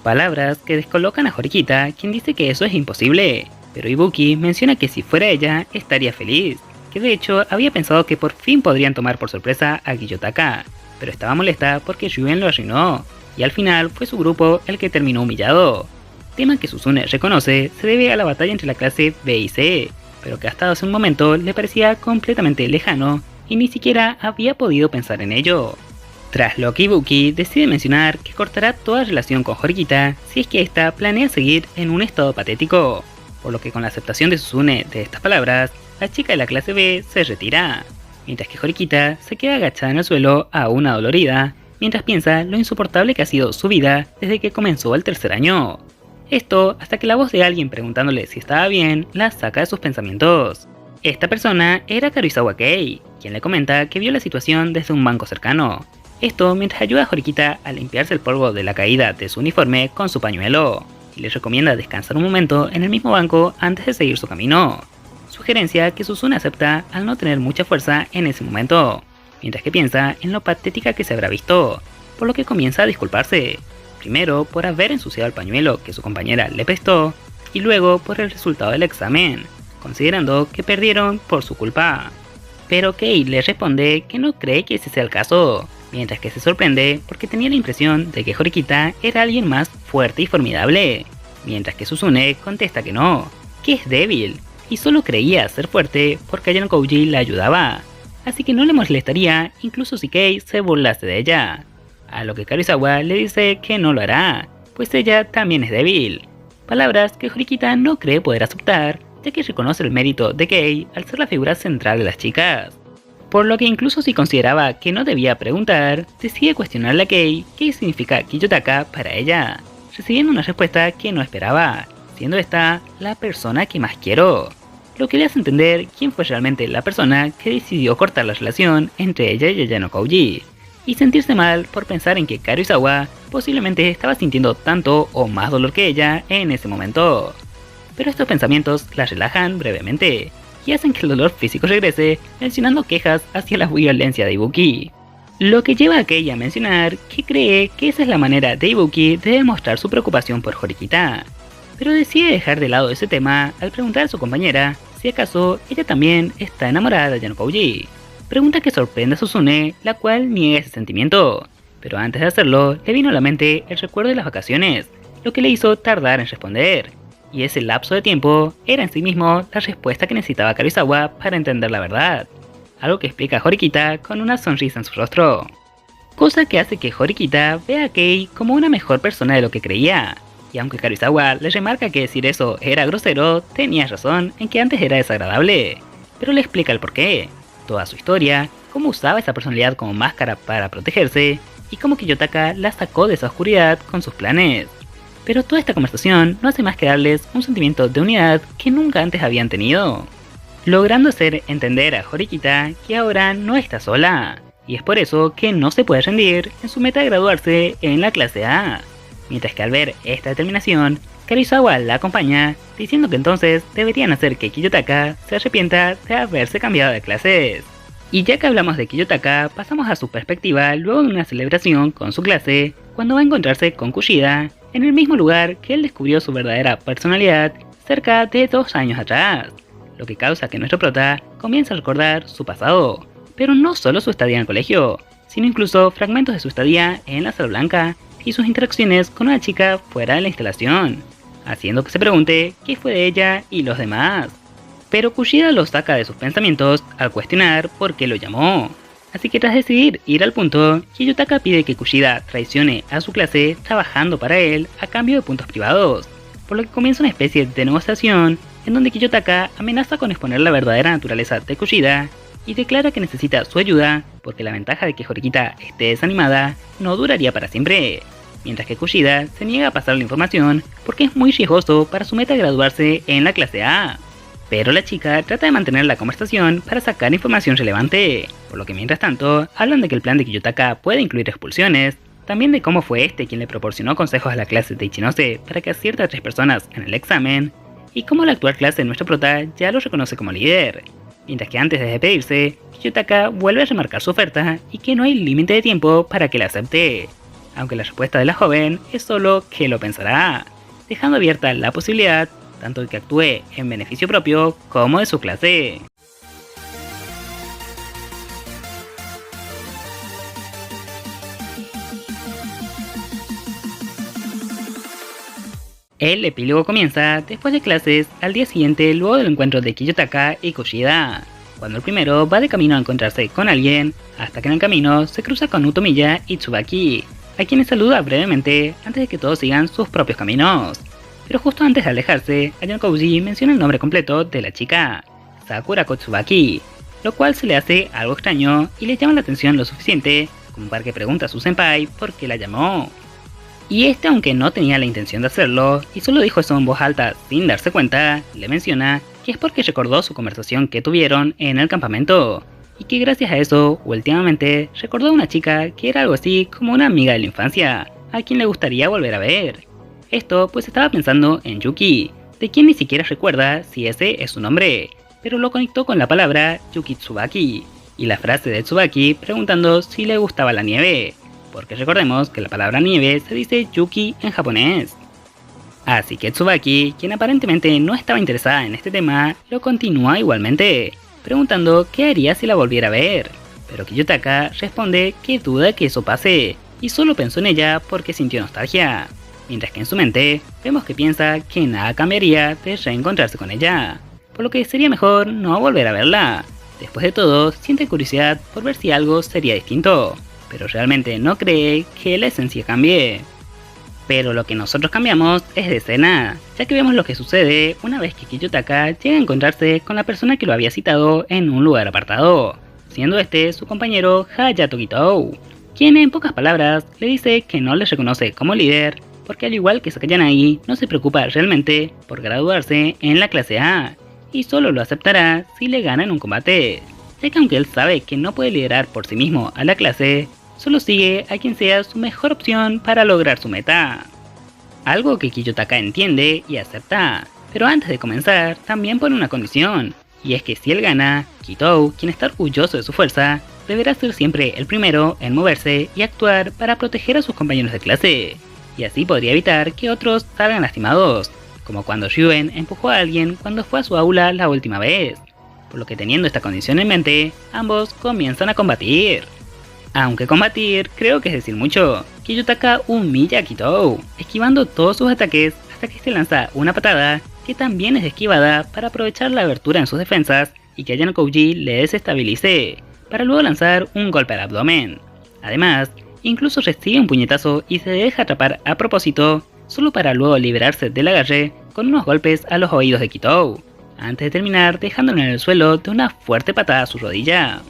Palabras que descolocan a Horikita, quien dice que eso es imposible, pero Ibuki menciona que si fuera ella estaría feliz, que de hecho había pensado que por fin podrían tomar por sorpresa a Kiyotaka, pero estaba molesta porque Yuen lo arruinó, y al final fue su grupo el que terminó humillado. Tema que Suzune reconoce se debe a la batalla entre la clase B y C, pero que hasta hace un momento le parecía completamente lejano y ni siquiera había podido pensar en ello. Tras lo que Ibuki decide mencionar que cortará toda relación con Horikita si es que ésta planea seguir en un estado patético, por lo que con la aceptación de Suzune de estas palabras, la chica de la clase B se retira, mientras que Horikita se queda agachada en el suelo aún adolorida, mientras piensa lo insoportable que ha sido su vida desde que comenzó el tercer año. Esto hasta que la voz de alguien preguntándole si estaba bien la saca de sus pensamientos. Esta persona era Karuizawa Kei, quien le comenta que vio la situación desde un banco cercano. Esto mientras ayuda a Horikita a limpiarse el polvo de la caída de su uniforme con su pañuelo, y le recomienda descansar un momento en el mismo banco antes de seguir su camino. Sugerencia que Suzune acepta al no tener mucha fuerza en ese momento, mientras que piensa en lo patética que se habrá visto, por lo que comienza a disculparse, primero por haber ensuciado el pañuelo que su compañera le prestó, y luego por el resultado del examen, considerando que perdieron por su culpa. Pero Kei le responde que no cree que ese sea el caso, mientras que se sorprende porque tenía la impresión de que Horikita era alguien más fuerte y formidable, mientras que Suzune contesta que no, que es débil, y solo creía ser fuerte porque Ayano Kouji la ayudaba, así que no le molestaría incluso si Kei se burlase de ella, a lo que Karuizawa le dice que no lo hará, pues ella también es débil, palabras que Horikita no cree poder aceptar, ya que reconoce el mérito de Kei al ser la figura central de las chicas. Por lo que incluso si consideraba que no debía preguntar, decide cuestionarle a Kei qué significa Kiyotaka para ella, recibiendo una respuesta que no esperaba, siendo esta la persona que más quiero, lo que le hace entender quién fue realmente la persona que decidió cortar la relación entre ella y Ayano Kouji, y sentirse mal por pensar en que Karuizawa posiblemente estaba sintiendo tanto o más dolor que ella en ese momento. Pero estos pensamientos la relajan brevemente, y hacen que el dolor físico regrese, mencionando quejas hacia la violencia de Ibuki. Lo que lleva a Kei a mencionar que cree que esa es la manera de Ibuki de demostrar su preocupación por Horikita, pero decide dejar de lado ese tema al preguntar a su compañera si acaso ella también está enamorada de Ayano Kouji. Pregunta que sorprende a Suzune, la cual niega ese sentimiento, pero antes de hacerlo le vino a la mente el recuerdo de las vacaciones, lo que le hizo tardar en responder. Y ese lapso de tiempo era en sí mismo la respuesta que necesitaba Karuizawa para entender la verdad, algo que explica Horikita con una sonrisa en su rostro, cosa que hace que Horikita vea a Kei como una mejor persona de lo que creía, y aunque Karuizawa le remarca que decir eso era grosero, tenía razón en que antes era desagradable, pero le explica el porqué, toda su historia, cómo usaba esa personalidad como máscara para protegerse, y cómo Kiyotaka la sacó de esa oscuridad con sus planes. Pero toda esta conversación no hace más que darles un sentimiento de unidad que nunca antes habían tenido, logrando hacer entender a Horikita que ahora no está sola, y es por eso que no se puede rendir en su meta de graduarse en la clase A, mientras que al ver esta determinación, Karuizawa la acompaña, diciendo que entonces deberían hacer que Kiyotaka se arrepienta de haberse cambiado de clases. Y ya que hablamos de Kiyotaka, pasamos a su perspectiva luego de una celebración con su clase, cuando va a encontrarse con Kushida, en el mismo lugar que él descubrió su verdadera personalidad cerca de 2 años atrás, lo que causa que nuestro prota comience a recordar su pasado, pero no solo su estadía en el colegio, sino incluso fragmentos de su estadía en la sala blanca y sus interacciones con una chica fuera de la instalación, haciendo que se pregunte qué fue de ella y los demás. Pero Kushida lo saca de sus pensamientos al cuestionar por qué lo llamó. Así que tras decidir ir al punto, Kiyotaka pide que Kushida traicione a su clase trabajando para él a cambio de puntos privados, por lo que comienza una especie de negociación en donde Kiyotaka amenaza con exponer la verdadera naturaleza de Kushida y declara que necesita su ayuda porque la ventaja de que Horikita esté desanimada no duraría para siempre, mientras que Kushida se niega a pasar la información porque es muy riesgoso para su meta de graduarse en la clase A. pero la chica trata de mantener la conversación para sacar información relevante, por lo que mientras tanto hablan de que el plan de Kiyotaka puede incluir expulsiones, también de cómo fue este quien le proporcionó consejos a la clase de Ichinose para que acierte a 3 personas en el examen, y cómo la actual clase de nuestro prota ya lo reconoce como líder, mientras que antes de despedirse, Kiyotaka vuelve a remarcar su oferta y que no hay límite de tiempo para que la acepte, aunque la respuesta de la joven es solo que lo pensará, dejando abierta la posibilidad tanto de que actúe en beneficio propio como de su clase. El epílogo comienza después de clases al día siguiente luego del encuentro de Kiyotaka y Kushida, cuando el primero va de camino a encontrarse con alguien, hasta que en el camino se cruza con Utomiya y Tsubaki, a quienes saluda brevemente antes de que todos sigan sus propios caminos. Pero justo antes de alejarse, Ayano-Kouji menciona el nombre completo de la chica, Sakurako Tsubaki, lo cual se le hace algo extraño y le llama la atención lo suficiente como para que pregunte a su senpai por qué la llamó. Y este, aunque no tenía la intención de hacerlo, y solo dijo eso en voz alta sin darse cuenta, le menciona que es porque recordó su conversación que tuvieron en el campamento, y que gracias a eso, últimamente, recordó a una chica que era algo así como una amiga de la infancia, a quien le gustaría volver a ver. Esto pues estaba pensando en Yuki, de quien ni siquiera recuerda si ese es su nombre, pero lo conectó con la palabra Yuki Tsubaki, y la frase de Tsubaki preguntando si le gustaba la nieve, porque recordemos que la palabra nieve se dice Yuki en japonés. Así que Tsubaki, quien aparentemente no estaba interesada en este tema, lo continúa igualmente, preguntando qué haría si la volviera a ver, pero Kiyotaka responde que duda que eso pase, y solo pensó en ella porque sintió nostalgia, mientras que en su mente vemos que piensa que nada cambiaría de reencontrarse con ella, por lo que sería mejor no volver a verla. Después de todo, siente curiosidad por ver si algo sería distinto, pero realmente no cree que la esencia cambie. Pero lo que nosotros cambiamos es de escena, ya que vemos lo que sucede una vez que Kiyotaka llega a encontrarse con la persona que lo había citado en un lugar apartado, siendo este su compañero Hayato Kitou, quien en pocas palabras le dice que no le reconoce como líder, porque al igual que Sakayanagi no se preocupa realmente por graduarse en la clase A, y solo lo aceptará si le gana en un combate, ya que aunque él sabe que no puede liderar por sí mismo a la clase, solo sigue a quien sea su mejor opción para lograr su meta. Algo que Kiyotaka entiende y acepta, pero antes de comenzar también pone una condición, y es que si él gana, Kitou, quien está orgulloso de su fuerza, deberá ser siempre el primero en moverse y actuar para proteger a sus compañeros de clase, y así podría evitar que otros salgan lastimados, como cuando Ryuen empujó a alguien cuando fue a su aula la última vez, por lo que teniendo esta condición en mente, ambos comienzan a combatir. Aunque combatir creo que es decir mucho, Kiyotaka humilla a Kitou, esquivando todos sus ataques hasta que se lanza una patada que también es esquivada para aprovechar la abertura en sus defensas y que Ayano-Kouji le desestabilice, para luego lanzar un golpe al abdomen. Además, incluso recibe un puñetazo y se deja atrapar a propósito, solo para luego liberarse del agarre con unos golpes a los oídos de Kitou, antes de terminar dejándolo en el suelo de una fuerte patada a su rodilla.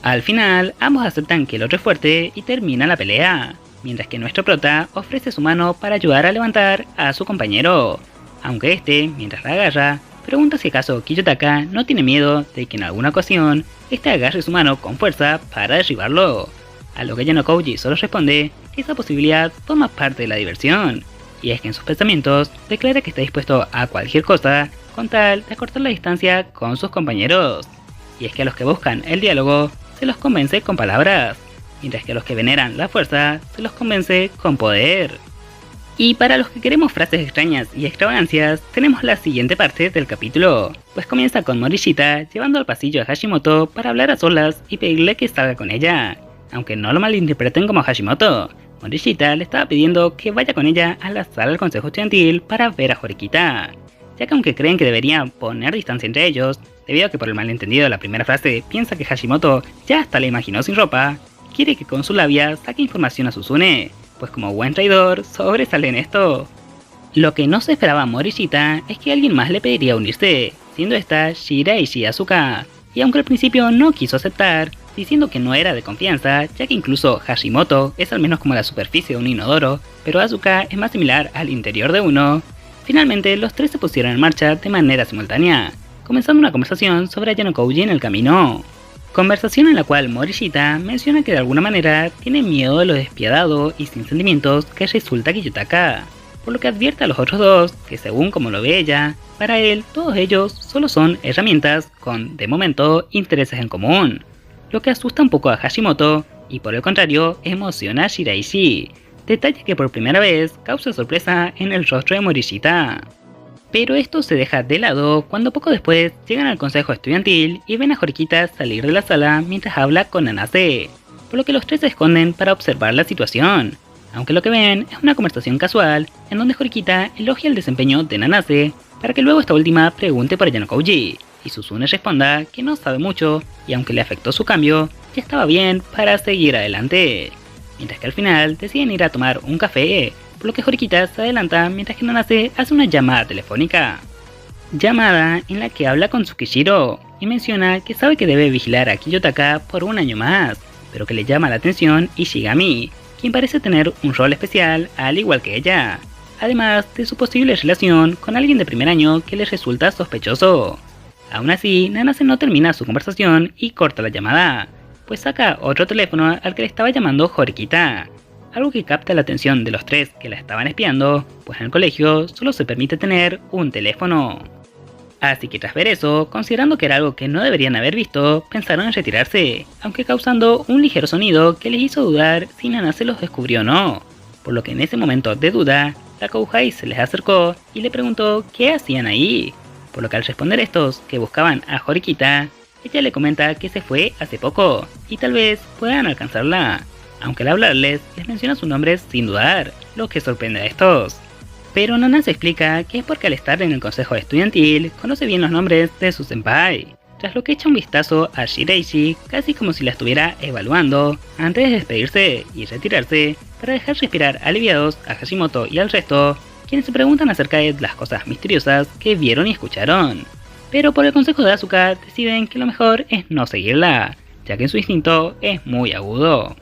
Al final, ambos aceptan que el otro es fuerte y termina la pelea, mientras que nuestro prota ofrece su mano para ayudar a levantar a su compañero, aunque este, mientras la agarra, pregunta si acaso Kiyotaka no tiene miedo de que en alguna ocasión este agarre su mano con fuerza para derribarlo, a lo que Ayano-Kouji solo responde que esa posibilidad forma parte de la diversión, y es que en sus pensamientos declara que está dispuesto a cualquier cosa con tal de acortar la distancia con sus compañeros, y es que a los que buscan el diálogo se los convence con palabras, mientras que a los que veneran la fuerza se los convence con poder. Y para los que queremos frases extrañas y extravagancias, tenemos la siguiente parte del capítulo, pues comienza con Morishita llevando al pasillo a Hashimoto para hablar a solas y pedirle que salga con ella. Aunque no lo malinterpreten como Hashimoto, Morishita le estaba pidiendo que vaya con ella a la sala del consejo estudiantil para ver a Horikita, ya que aunque creen que deberían poner distancia entre ellos, debido a que por el malentendido de la primera frase piensa que Hashimoto ya hasta la imaginó sin ropa, quiere que con su labia saque información a Suzune, pues como buen traidor sobresale en esto. Lo que no se esperaba Morishita es que alguien más le pediría unirse, siendo esta Shiraishi Asuka, y aunque al principio no quiso aceptar, diciendo que no era de confianza, ya que incluso Hashimoto es al menos como la superficie de un inodoro, pero Asuka es más similar al interior de uno, finalmente los tres se pusieron en marcha de manera simultánea, comenzando una conversación sobre Ayano Koji en el camino. Conversación en la cual Morishita menciona que de alguna manera tiene miedo de lo despiadado y sin sentimientos que resulta Kiyotaka, por lo que advierte a los otros dos que según como lo ve ella, para él todos ellos solo son herramientas con, de momento, intereses en común, lo que asusta un poco a Hashimoto y por el contrario emociona a Shiraishi, detalle que por primera vez causa sorpresa en el rostro de Morishita. Pero esto se deja de lado cuando poco después llegan al consejo estudiantil y ven a Horikita salir de la sala mientras habla con Nanase, por lo que los tres se esconden para observar la situación, aunque lo que ven es una conversación casual en donde Horikita elogia el desempeño de Nanase para que luego esta última pregunte por Ayano Koji, y Suzune responda que no sabe mucho y aunque le afectó su cambio, ya estaba bien para seguir adelante, mientras que al final deciden ir a tomar un café, por lo que Horikita se adelanta mientras que Nanase hace una llamada telefónica. Llamada en la que habla con Tsukishiro y menciona que sabe que debe vigilar a Kiyotaka por un año más, pero que le llama la atención Ishigami, quien parece tener un rol especial al igual que ella, además de su posible relación con alguien de primer año que le resulta sospechoso. Aún así, Nanase no termina su conversación y corta la llamada, pues saca otro teléfono al que le estaba llamando Horikita, algo que capta la atención de los tres que la estaban espiando, pues en el colegio solo se permite tener un teléfono. Así que tras ver eso, considerando que era algo que no deberían haber visto, pensaron en retirarse, aunque causando un ligero sonido que les hizo dudar si Nanase los descubrió o no, por lo que en ese momento de duda, la Kouhai se les acercó y le preguntó qué hacían ahí, por lo que al responder estos que buscaban a Horikita, ella le comenta que se fue hace poco y tal vez puedan alcanzarla, aunque al hablarles les menciona su nombre sin dudar, lo que sorprende a estos. Pero Nanase explica que es porque al estar en el consejo estudiantil conoce bien los nombres de su senpai, tras lo que echa un vistazo a Shiraishi casi como si la estuviera evaluando antes de despedirse y retirarse para dejar respirar aliviados a Hashimoto y al resto, quienes se preguntan acerca de las cosas misteriosas que vieron y escucharon. Pero por el consejo de Asuka deciden que lo mejor es no seguirla, ya que su instinto es muy agudo.